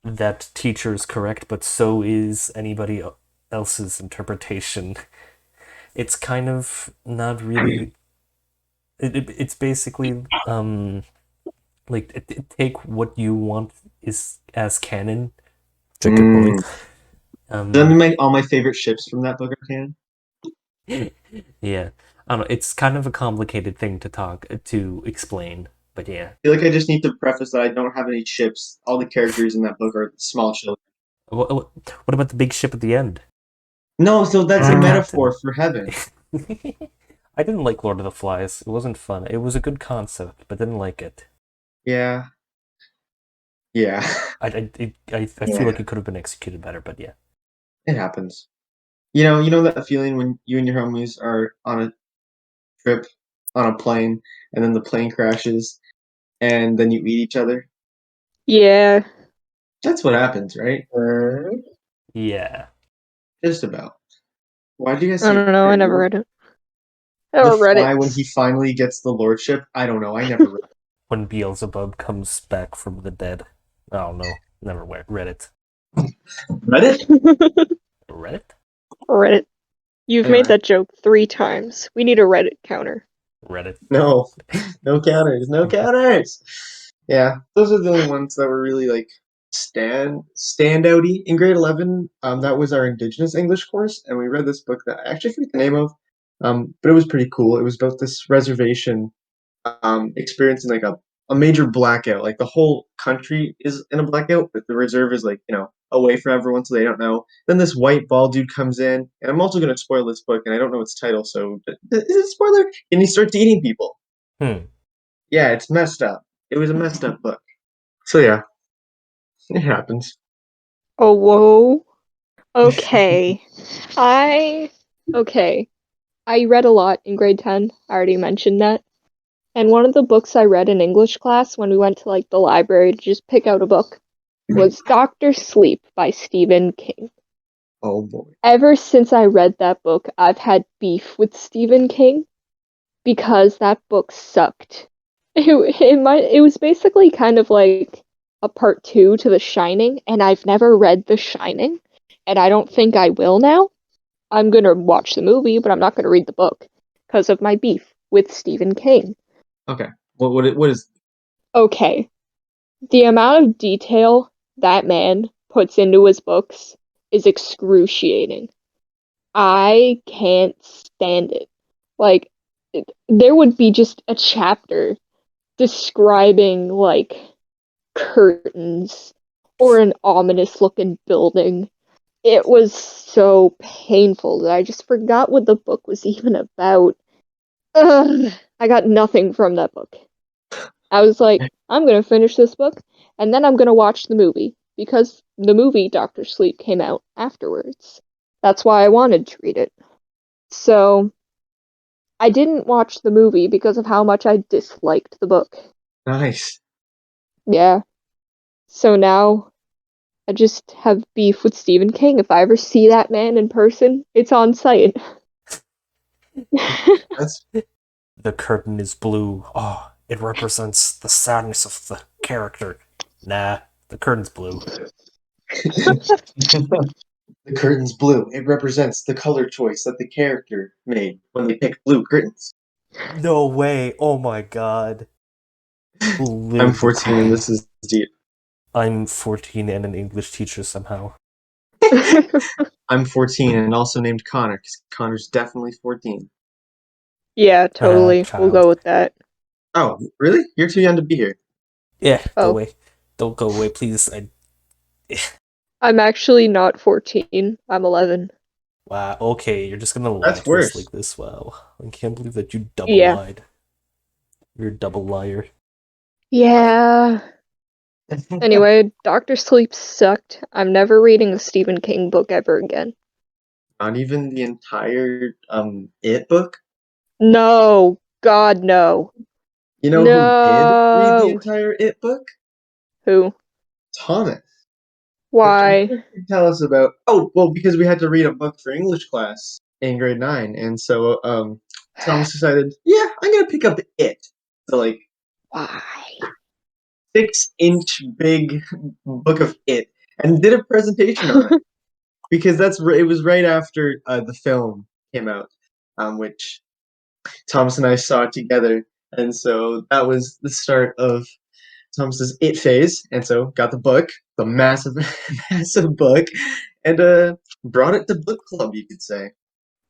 that teacher is correct, but so is anybody else's interpretation. It's kind of not really. It's basically like take what you want is as canon. Jacob bully. Does that mean all my favorite ships from that book are canon? Yeah, I don't know. It's kind of a complicated thing to explain, but yeah. I feel like I just need to preface that I don't have any ships. All the characters in that book are small children. What about the big ship at the end? No, so that's The a metaphor captain. for heaven. I didn't like Lord of the Flies. It wasn't fun. It was a good concept, but didn't like it. Yeah. I feel like it could have been executed better, but yeah. It happens. You know that feeling when you and your homies are on a trip on a plane and then the plane crashes and then you eat each other? Yeah. That's what happens, right? Yeah. Just about. Why do you guys I say don't know. I never read it. I The never read Fly it. when he finally gets the lordship? I don't know. I never read it. When Beelzebub comes back from the dead. I don't know. Never read it. Read it? Read it? Reddit. You've Anyway. made that joke 3 times. We need a Reddit counter. Read it. No. No counters. No counters. Yeah, those are the only ones that were really like standouty in grade 11. That was our Indigenous English course, and we read this book that I actually forget the name of, but it was pretty cool. It was about this reservation experiencing like a major blackout. Like the whole country is in a blackout, but the reserve is like away from everyone, so they don't know. Then this white bald dude comes in, and I'm also going to spoil this book, and I don't know its title, so is it a spoiler? And he starts eating people. Yeah, it's messed up. It was a messed up book. So yeah, it happens. Oh, whoa. Okay. Okay. I read a lot in grade 10. I already mentioned that. And one of the books I read in English class when we went to like the library to just pick out a book was Doctor Sleep by Stephen King. Oh boy. Ever since I read that book, I've had beef with Stephen King because that book sucked. It was basically kind of like a part 2 to The Shining, and I've never read The Shining, and I don't think I will now. I'm gonna watch the movie, but I'm not gonna read the book because of my beef with Stephen King. Okay. What is? Okay, the amount of detail that man puts into his books is excruciating. I can't stand it. Like, there would be just a chapter describing, like, curtains or an ominous looking building. It was so painful that I just forgot what the book was even about. Ugh, I got nothing from that book. I was like, I'm gonna finish this book, and then I'm gonna watch the movie, because the movie Doctor Sleep came out afterwards. That's why I wanted to read it. So, I didn't watch the movie because of how much I disliked the book. Nice. Yeah. So now, I just have beef with Stephen King. If I ever see that man in person, it's on site. That's The curtain is blue. Oh, it represents the sadness of the character. Nah, the curtain's blue. the curtain's blue. It represents the color choice that the character made when they picked blue curtains. No way. Oh my god. I'm Blue 14 and this is deep. I'm 14 and an English teacher somehow. I'm 14 and also named Connor because Connor's definitely 14. Yeah, totally. We'll Child. go with that. Oh, really? You're too young to be here. Yeah, go Oh. away. Don't go away, please. I'm actually not 14. I'm 11. Wow, okay, you're just gonna lie That's to us worse. like this. Wow. I can't believe that you double Yeah. lied. You're a double liar. Yeah. Anyway, Doctor Sleep sucked. I'm never reading a Stephen King book ever again. Not even the entire It book. No. God, no. You know who did read the No. entire It book? Who? Thomas. Which I Why? think you tell us about. Oh, well, because we had to read a book for English class in grade 9, and so Thomas decided, yeah, I'm gonna pick up It, the like Why? 6-inch big book of It, and did a presentation on it because it was right after the film came out, which Thomas and I saw together, and so that was the start of Thomas's It phase, and so got the book, the massive, massive book, and brought it to book club, you could say.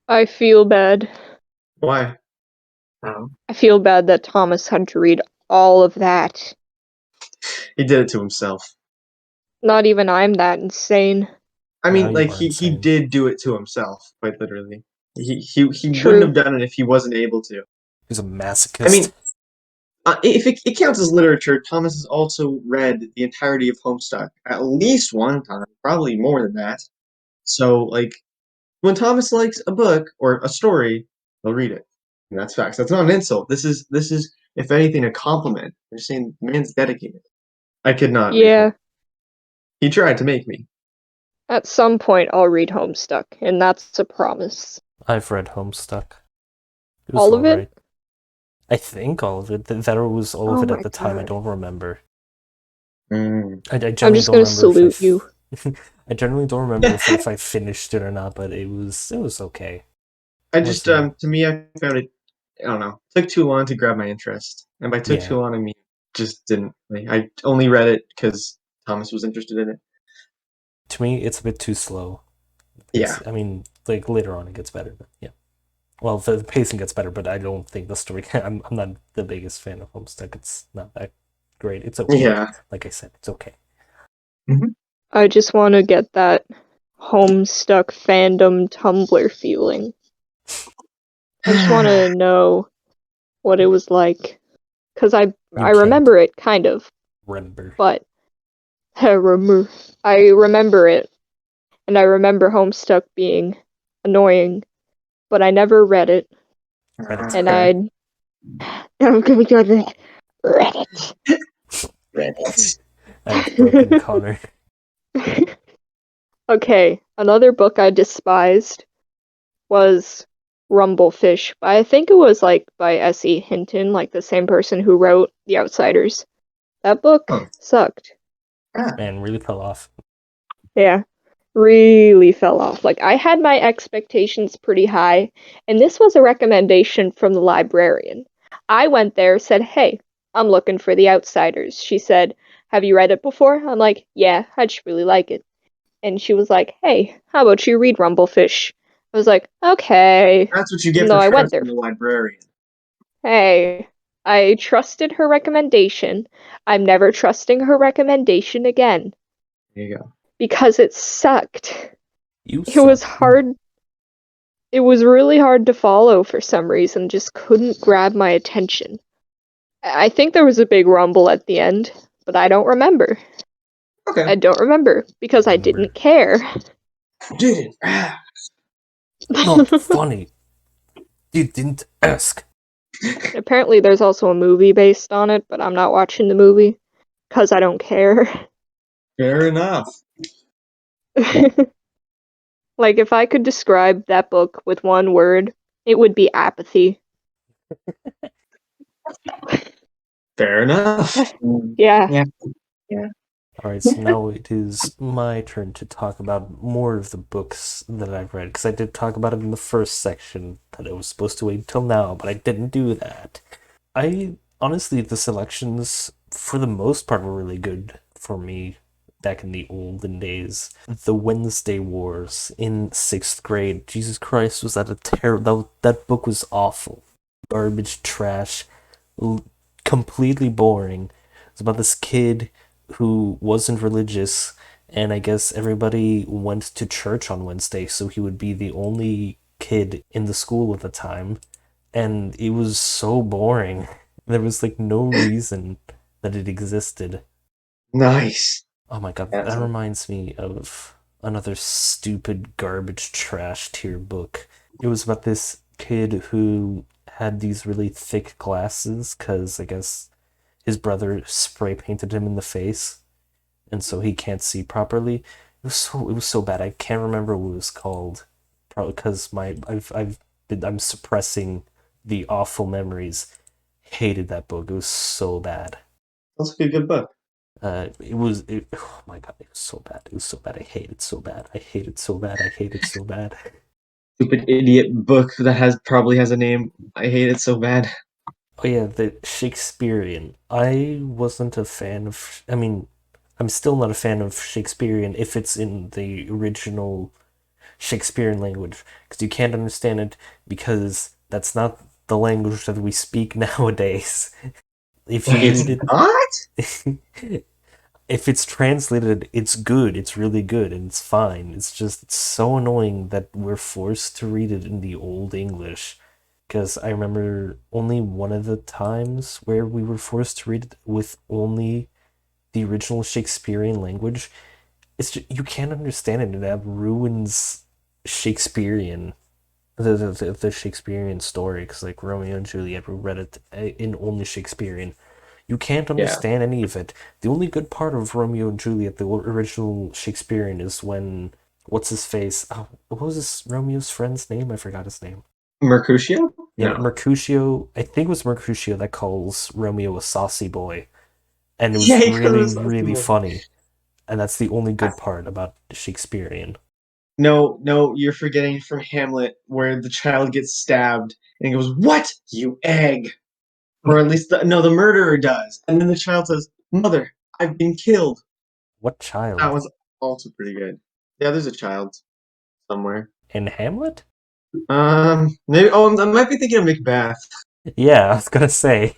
I feel bad. Why? I feel bad that Thomas had to read all of that. He did it to himself. Not even I'm that insane. I Now mean, you like are he insane. did do it to himself, quite literally. He True. wouldn't have done it if he wasn't able to. He's a masochist. I mean, if it counts as literature, Thomas has also read the entirety of Homestuck at least one time, probably more than that. So, like, when Thomas likes a book or a story, he'll read it. And that's facts. That's not an insult. This is, if anything, a compliment. They're saying the man's dedicated. I could not read Yeah, home. He tried to make me. at some point I'll read Homestuck, and that's a promise. I've read Homestuck. It was All of it? alright. I think all of it. That was all of Oh it my at the time. I God. don't remember. Mm. I I'm generally just don't gonna remember salute you. I generally don't remember if I finished it or not, but it was okay. I It just, wasn't- to me, I found it, I don't know, took too long to grab my interest. And by took Yeah. too long, I mean, just didn't. Like, I only read it because Thomas was interested in it. To me, it's a bit too slow. Yeah. I mean, like later on it gets better, but yeah. Well, the pacing gets better, but I don't think the story. I'm not the biggest fan of Homestuck. It's not that great. It's okay. Yeah. Like I said, it's okay. I just want to get that Homestuck fandom Tumblr feeling. I just want to know what it was like. Because I can't. remember it, kind of. Remember. But I remember it. And I remember Homestuck being annoying. But I never read it. Reddit's And Okay. I'm gonna go to Reddit. Reddit. I've broken Connor. Okay, another book I despised was Rumblefish, but I think it was like by S.E. Hinton, like the same person who wrote The Outsiders. That book Oh. sucked. Man, really fell off. Yeah. really fell off. Like, I had my expectations pretty high, and this was a recommendation from the librarian. I went there, said, "Hey, I'm looking for The Outsiders." She said, "Have you read it before?" I'm like, "Yeah, I just really like it." And she was like, "Hey, how about you read Rumblefish?" I was like, "Okay." That's what you Even get though for I went there. trusting the librarian. Hey, I trusted her recommendation. I'm never trusting her recommendation again There you go. because it sucked. You It was suck. hard. It was really hard to follow for some reason, just couldn't grab my attention. I think there was a big rumble at the end, but I don't remember. Okay. I don't remember because I didn't care. Did it? Not funny. You didn't ask. Apparently, there's also a movie based on it, but I'm not watching the movie because I don't care. Fair enough. Like, if I could describe that book with one word, it would be apathy. Fair enough. Yeah. Yeah. Alright, so now it is my turn to talk about more of the books that I've read, because I did talk about it in the first section, that I was supposed to wait till now, but I didn't do that. Honestly, the selections, for the most part, were really good for me back in the olden days. The Wednesday Wars in 6th grade, Jesus Christ, was that a terrible... That book was awful. Garbage, trash, completely boring. It's about this kid who wasn't religious, and I guess everybody went to church on Wednesday, so he would be the only kid in the school at the time, and it was so boring. There was like no reason that it existed. Nice. Oh my god, That's that a- reminds me of another stupid garbage trash tier book. It was about this kid who had these really thick glasses because I guess his brother spray painted him in the face, and so he can't see properly. It was so bad. I can't remember what it was called, probably because I'm suppressing the awful memories. Hated that book. It was so bad. That's a good book. Oh my god, it was so bad. It was so bad. I hate it so bad. I hate it so bad. I hate it so bad. Stupid idiot book that probably has a name. I hate it so bad. Oh yeah, the Shakespearean. I wasn't a fan of. I mean, I'm still not a fan of Shakespearean if it's in the original Shakespearean language, because you can't understand it because that's not the language that we speak nowadays. If you It's read not? it, if it's translated, it's good. It's really good, and it's fine. It's so annoying that we're forced to read it in the old English. Because I remember only one of the times where we were forced to read it with only the original Shakespearean language. It's just, you can't understand it, and that ruins Shakespearean, the Shakespearean story. Because like Romeo and Juliet, we read it in only Shakespearean. You can't understand any of it. The only good part of Romeo and Juliet, the original Shakespearean, is when what's his face? Oh, what was this Romeo's friend's name? I forgot his name. Mercutio? Yeah, No. Mercutio. I think it was Mercutio that calls Romeo a saucy boy, and it Yeah, was he calls him really, a saucy really boy. funny. And that's the only good part about Shakespearean. No, you're forgetting from Hamlet where the child gets stabbed and he goes, "What? You egg!" Or at least the murderer does. And then the child says, "Mother, I've been killed." What That child? was also pretty good. Yeah, there's a child somewhere. In Hamlet? Maybe. Oh, I might be thinking of Macbeth. Yeah, I was gonna say.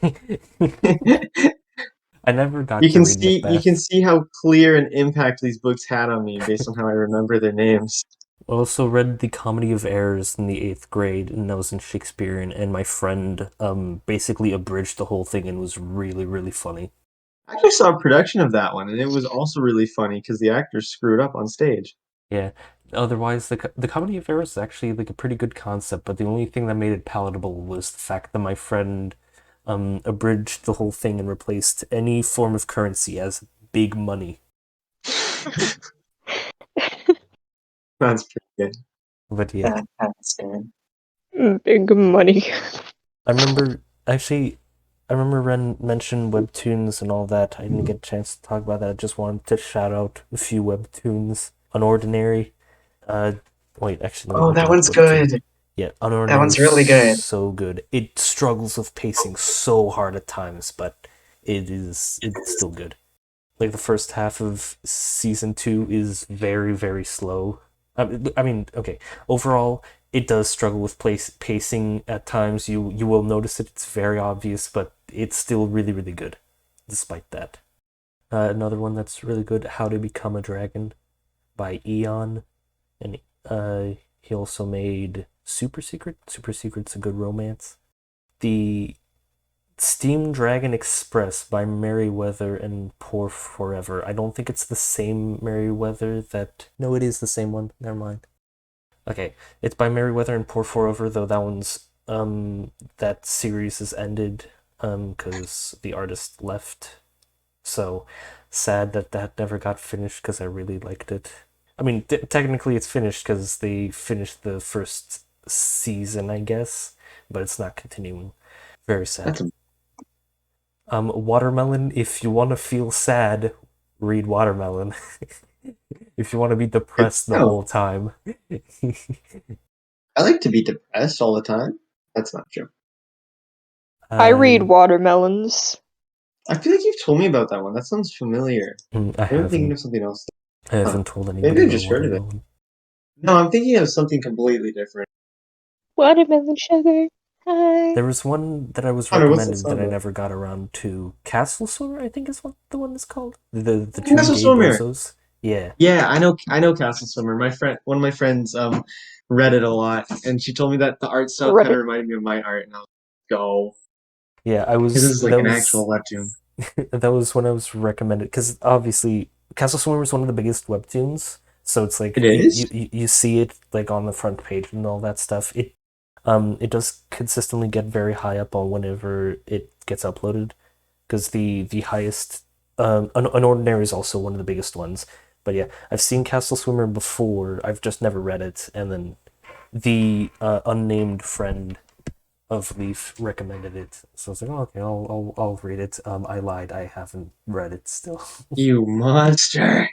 I never got to read You can Macbeth. see how clear an impact these books had on me based on how I remember their names. I also read The Comedy of Errors in the 8th grade, and that was in Shakespearean, and my friend basically abridged the whole thing and was really, really funny. I actually saw a production of that one, and it was also really funny because the actors screwed up on stage. Yeah. Otherwise, the Comedy of Errors is actually like a pretty good concept, but the only thing that made it palatable was the fact that my friend abridged the whole thing and replaced any form of currency as big money. That's pretty good. But yeah, That's good. Big money. I remember actually. I remember Ren mentioned webtoons and all that. I didn't get a chance to talk about that. I just wanted to shout out a few webtoons. Unordinary. Wait, actually, let me Oh, open that up one's Webtoon. good. Yeah, That Unordinary one's is really good. so good. It struggles with pacing so hard at times, but it's still good. Like the first half of season 2 is very, very slow. I mean, okay. Overall, it does struggle with pacing at times. You will notice it. It's very obvious, but it's still really, really good, despite that. Another one that's really good, How to Become a Dragon by Eon. And he also made Super Secret. Super Secret's a good romance. The Steam Dragon Express by Merryweather and Pour Forever. I don't think it's the same Merryweather that... No, it is the same one. Never mind. Okay, it's by Merryweather and Pour Forever, though that one's... that series is ended because the artist left. So, sad that never got finished because I really liked it. I mean, technically it's finished because they finished the first season, I guess, but it's not continuing. Very sad. Watermelon, if you want to feel sad, read Watermelon. If you want to be depressed the whole time. I like to be depressed all the time. That's not true. I read watermelons. I feel like you've told me about that one. That sounds familiar. I Maybe I'm thinking of something else. haven't told anybody Maybe I about just heard of it. Watermelon. No, I'm thinking of something completely different. Watermelon sugar. Hi. There was one that I was Connor, what's that recommended song that I about? never got around to. Castle Swimmer, I think is what the one is called. The two Castle gay Swimmer. bozos. Yeah. Yeah, I know Castle Swimmer. One of my friends read it a lot, and she told me that the art style kind Reddit. of reminded me of my art, and I was like, go. Yeah, This is like an actual webtoon. that was when I was recommended, because obviously Castle Swimmer is one of the biggest webtoons, so it's like It is? you see it like on the front page and all that stuff. It does consistently get very high up on whenever it gets uploaded, because the highest Unordinary is also one of the biggest ones. But yeah, I've seen Castle Swimmer before. I've just never read it, and then the unnamed friend of Leaf recommended it, so I was like, oh, okay, I'll read it. I lied, I haven't read it still. You monster.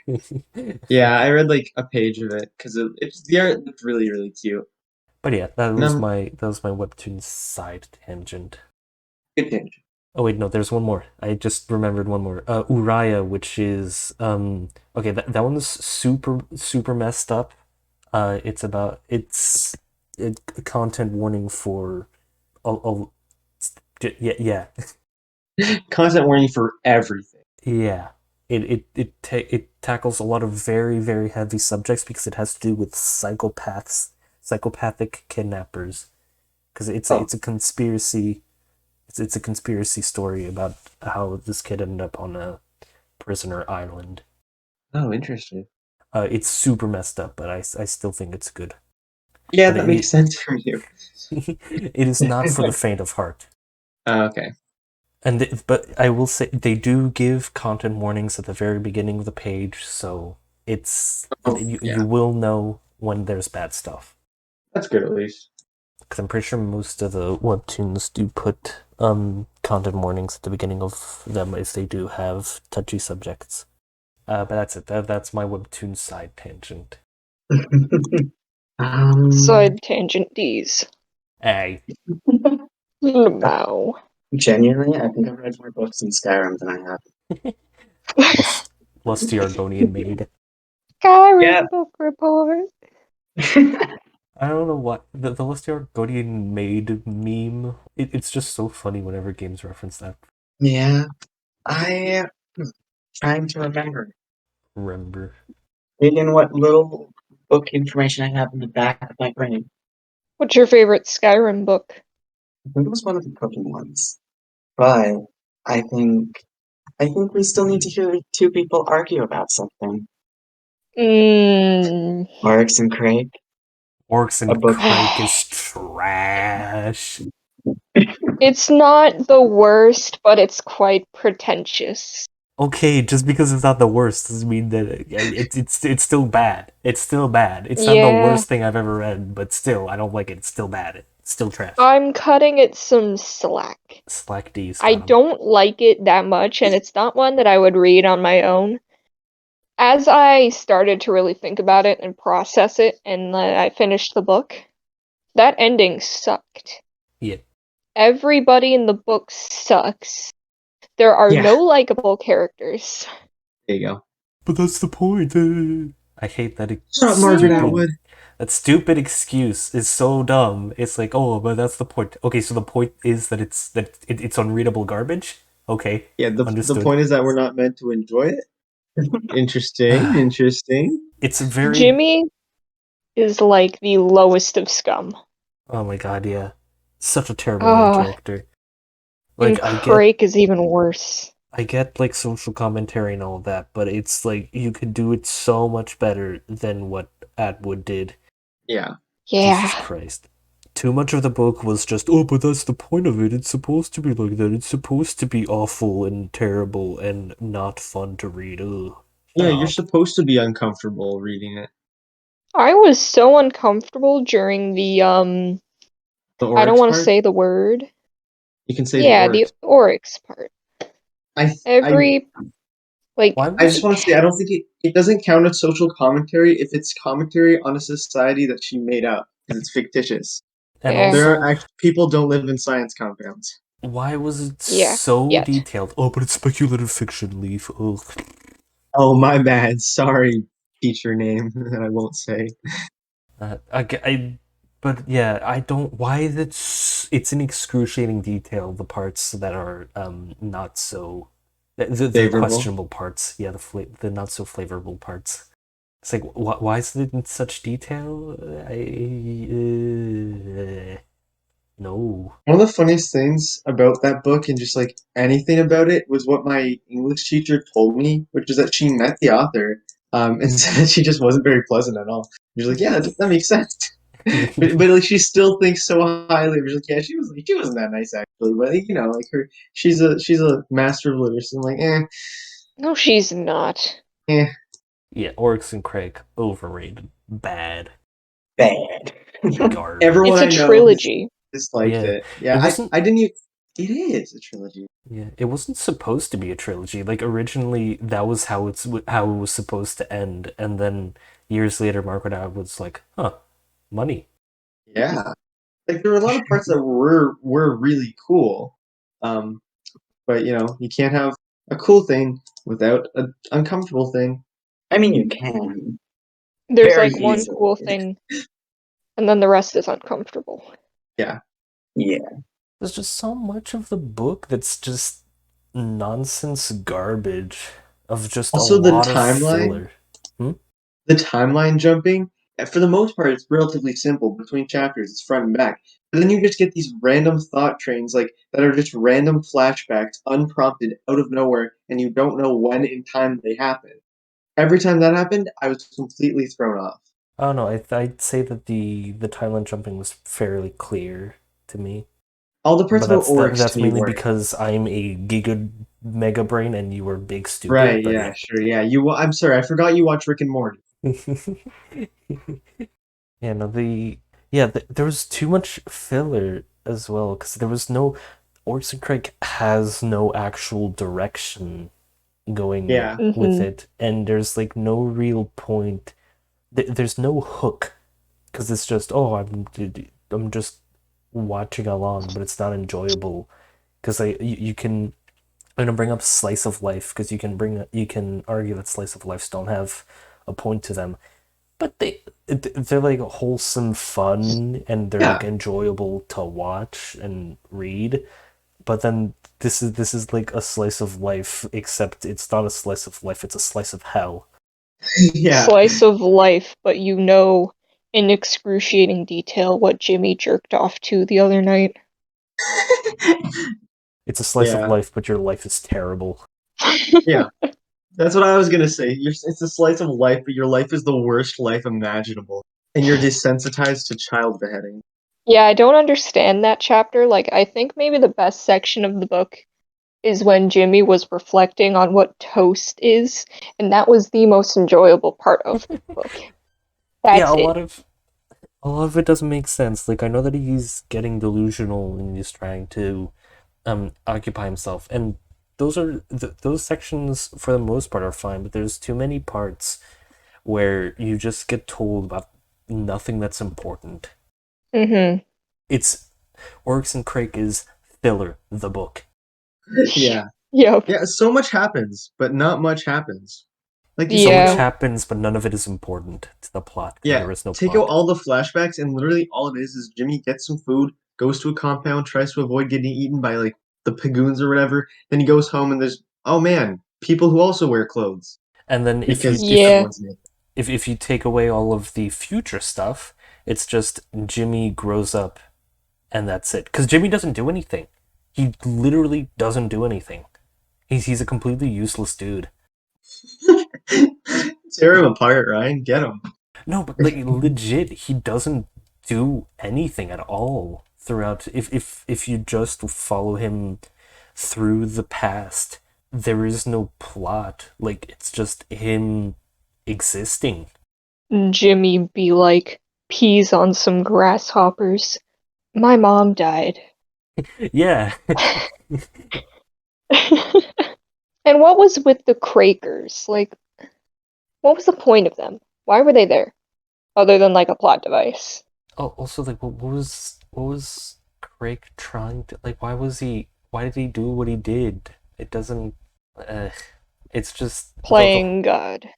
Yeah, I read like a page of it because the art looked really, really cute. But yeah, And I'm that was my webtoon side tangent. good tangent. Oh wait, no, there's one more. I just remembered one more. Uriah, which is okay, that one's super messed up. It's about content warning for yeah. Content warning for everything. Yeah. It tackles a lot of very, very heavy subjects because it has to do with psychopathic kidnappers. Because it's a conspiracy. It's a conspiracy story about how this kid ended up on a prisoner island. Oh, interesting. It's super messed up, but I still think it's good. Yeah, But that makes sense from you. It is not for the faint of heart. Okay. But I will say they do give content warnings at the very beginning of the page, so you will know when there's bad stuff. That's good at least. Because I'm pretty sure most of the webtoons do put content warnings at the beginning of them if they do have touchy subjects. But that's it. That's my webtoon side tangent. Side tangent D's. Hey. Wow. Genuinely, I think I've read more books in Skyrim than I have. Lusty Argonian maid. Skyrim book report. I don't know what the Lusty Argonian maid meme. It's just so funny whenever games reference that. Yeah, I'm trying to remember. Reading what little book information I have in the back of my brain. What's your favorite Skyrim book? I think it was one of the cooking ones, but I think we still need to hear two people argue about something. Oryx and Craig. Orcs and Crake is trash. It's not the worst, but it's quite pretentious. Okay, just because it's not the worst doesn't mean that it's still bad. It's still bad. It's not the worst thing I've ever read, but still, I don't like it. It's still bad. It's still trash. I'm cutting it some slack. Slack D's. I don't like it that much, and it's not one that I would read on my own. as I started to really think about it and process it, and I finished the book, that ending sucked. Yeah. Everybody in the book sucks. There are Yeah. no likable characters. There you go. But that's the point. I hate that. Shut up, Margaret Atwood. That stupid excuse is so dumb. It's like, oh, but that's the point. Okay, so the point is that it's unreadable garbage. Okay, Yeah, the understood. point is that we're not meant to enjoy it. Interesting. It's very. Jimmy is like the lowest of scum. Oh my god, yeah, such a terrible main character. Like And Craig is even worse. I get like social commentary and all that, but it's like you could do it so much better than what Atwood did. Yeah. Jesus Christ. Too much of the book was just, oh, but that's the point of it. It's supposed to be like that. It's supposed to be awful and terrible and not fun to read. Ugh. Yeah, you're supposed to be uncomfortable reading it. I was so uncomfortable during the The I don't want to part? say the word. You can say the oryx part. I just want to say I don't think it doesn't count as social commentary if it's commentary on a society that she made up because it's fictitious. And there also, are people don't live in science compounds. Why was it so detailed? Oh, but it's speculative fiction, Leaf. Ugh. Oh, my bad. Sorry, teacher name that I won't say. But yeah, I don't. Why is it's in excruciating detail the parts that are not so the questionable parts. Yeah, the not so flavorable parts. It's like why is it in such detail? No. One of the funniest things about that book and just like anything about it was what my English teacher told me, which is that she met the author and said she just wasn't very pleasant at all. She's like, yeah, that makes sense. but like she still thinks so highly. She's like, yeah, she wasn't that nice actually, but like she's a master of literacy. I'm like, No, she's not. Yeah, Oryx and Craig, overrated, bad. Garbage. Everyone it's a trilogy. Disliked it. Yeah, I didn't even. It is a trilogy. Yeah, it wasn't supposed to be a trilogy. Like originally, that was how it was supposed to end, and then years later, Margaret Atwood was like, "Huh, money." Yeah, like there were a lot of parts that were really cool, but you can't have a cool thing without an uncomfortable thing. I mean, you can. There's like one cool thing, and then the rest is uncomfortable. Yeah. There's just so much of the book that's just nonsense garbage of just also a lot of filler. The timeline jumping, for the most part, it's relatively simple between chapters. It's front and back. But then you just get these random thought trains that are just random flashbacks, unprompted, out of nowhere, and you don't know when in time they happen. Every time that happened, I was completely thrown off. Oh no, I'd say that the timeline jumping was fairly clear to me. All the parts about Oryx that's mainly because I'm a giga mega brain and you were big stupid. Right? Yeah, sure. Yeah, I'm sorry, I forgot you watch Rick and Morty. Yeah, no, there was too much filler as well because there was no Oryx and Craig has no actual direction going with it, and there's like no real point. There's no hook because it's just I'm just watching along, but it's not enjoyable because you can. I'm gonna bring up slice of life because you can argue that slice of lives don't have a point to them, but they're like wholesome fun and they're like enjoyable to watch and read. But then this is like a slice of life, except it's not a slice of life; it's a slice of hell. Slice of life, but in excruciating detail what Jimmy jerked off to the other night. It's a slice of life, but your life is terrible. Yeah, that's what I was gonna say. It's a slice of life, but your life is the worst life imaginable, and you're desensitized to child beheading. Yeah, I don't understand that chapter. Like, I think maybe the best section of the book is when Jimmy was reflecting on what toast is, and that was the most enjoyable part of the book. That's a lot of it doesn't make sense. Like I know that he's getting delusional and he's trying to occupy himself, and those sections for the most part are fine, but there's too many parts where you just get told about nothing that's important. Mm-hmm. It's Oryx and Crake is filler, the book. Yeah. Yep. Yeah, so much happens, but not much happens. Like you So take much Yeah. happens, but none of it is important to the plot, because Yeah, there is no take out plot. all the flashbacks, and literally all it is Jimmy gets some food, goes to a compound, tries to avoid getting eaten by like the pagoons or whatever. Then he goes home, and there's oh man, people who also wear clothes And then because Yeah. everyone's naked. if you take away all of the future stuff, it's just Jimmy grows up, and that's it. Because Jimmy doesn't do anything. He literally doesn't do anything. He's a completely useless dude. Tear him apart, Ryan. Get him. No, but like legit, he doesn't do anything at all throughout. If you just follow him through the past, there is no plot. Like it's just him existing. Jimmy be like, peas on some grasshoppers. My mom died. Yeah. And what was with the Quakers? Like, what was the point of them? Why were they there? Other than like a plot device. Oh, also, like, what was Craig trying to like? Why did he do what he did? It doesn't. Uh, it's just Playing God.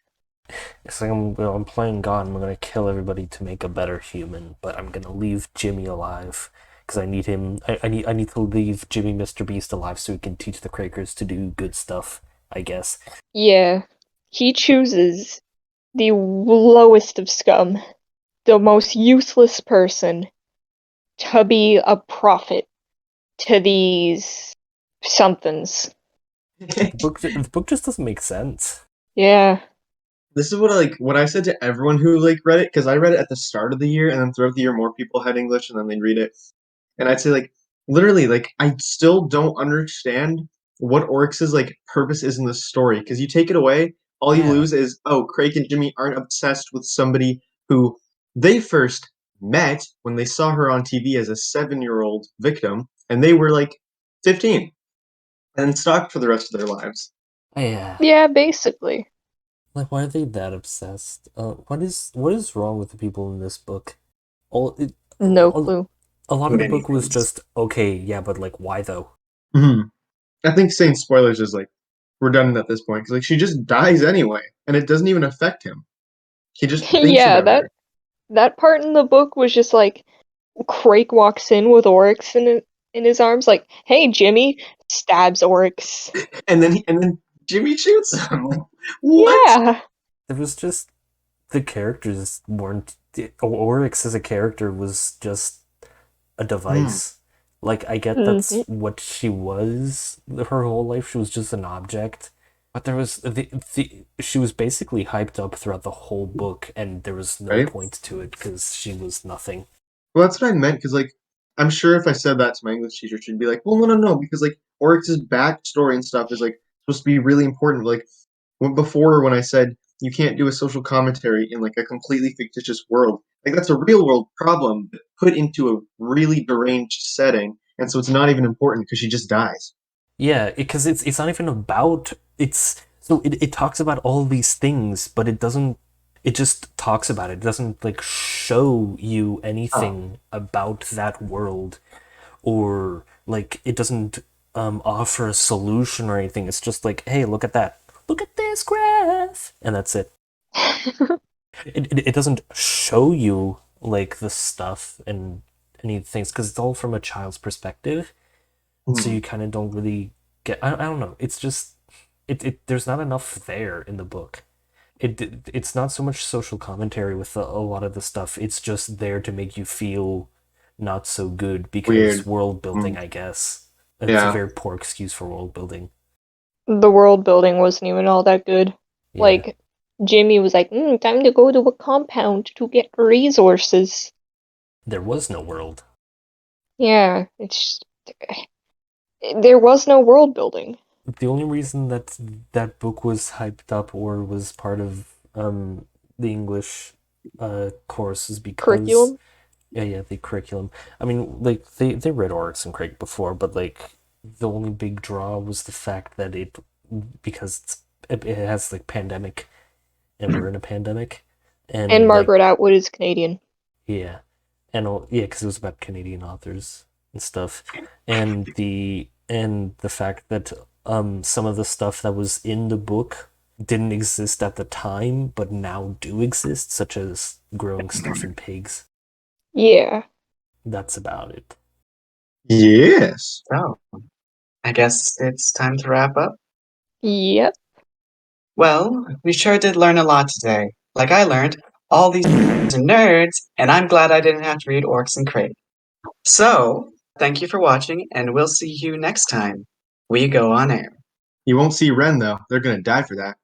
It's like I'm playing God. And I'm gonna kill everybody to make a better human, but I'm gonna leave Jimmy alive because I need him. I need to leave Jimmy, Mr. Beast, alive so he can teach the Quakers to do good stuff. I guess. Yeah. He chooses the lowest of scum, the most useless person, to be a prophet to these somethings. The book just doesn't make sense. Yeah. This is what I said to everyone who like read it, because I read it at the start of the year, and then throughout the year more people had English, and then they'd read it. And I'd say like literally like I still don't understand what Oryx's like purpose is in the story, because you take it away, all you Yeah. lose is oh, Craig and Jimmy aren't obsessed with somebody who they first met when they saw her on TV as a 7-year-old victim, and they were like 15 and stalked for the rest of their lives. Yeah. Yeah, basically. Like, why are they that obsessed? What is wrong with the people in this book? All it, No a, clue. a lot of the Many book was things. just okay, yeah, but like, why though? Hmm. I think saying spoilers is like redundant at this point, because like she just dies anyway, and it doesn't even affect him. He just thinks Yeah, about her. that part in the book was just like Crake walks in with Oryx in his arms, like, "Hey, Jimmy," stabs Oryx. And then Jimmy shoots him. Like, what? Yeah. There was just the characters weren't. Oryx as a character was just a Hmm. device. Like I get Hmm. that's what she was her whole life. She was just an object. But there was the she was basically hyped up throughout the whole book, and there was no Right? point to it because she was nothing. Well, that's what I meant, because like I'm sure if I said that to my English teacher, she'd be like, "Well, no, no, no," because like Oryx's backstory and stuff is like supposed to be really important. Like when I said you can't do a social commentary in like a completely fictitious world, like that's a real world problem put into a really deranged setting, and so it's not even important because she just dies. Yeah, because it's not even about it's so it talks about all these things, but it doesn't. It just talks about it. It doesn't like show you Oh, anything about that world, or like it doesn't offer a solution or anything. It's just like, hey, look at that, look at this graph, and that's it. It doesn't show you like the stuff and any things because it's all from a child's perspective, so hmm, you kind of don't really get. I don't know. It's just there's not enough there in the book. It's not so much social commentary with a lot of the stuff. It's just there to make you feel not so good because weird. world Hmm. building, I guess. It's a Yeah. very poor excuse for world building. The world building wasn't even all that good. Yeah. Like, Jimmy was like, time to go to a compound to get resources. There was no world. Yeah, there was no world building. The only reason that that book was hyped up or was part of the English course is because Curriculum. yeah, the curriculum. I mean, like they read Oryx and Craig before, but like the only big draw was the fact that because it has like pandemic, and we're in a pandemic, And like, Margaret Atwood is Canadian. yeah, and yeah, because it was about Canadian authors and stuff, and the fact that some of the stuff that was in the book didn't exist at the time, but now do exist, such as growing stuff in pigs. Yeah. That's about it. Yes. So, I guess it's time to wrap up. Yep. Well, we sure did learn a lot today. Like I learned, all these are nerds, and I'm glad I didn't have to read Orcs and Crate. So, thank you for watching, and we'll see you next time. We go on air. You won't see Ren though. They're gonna die for that.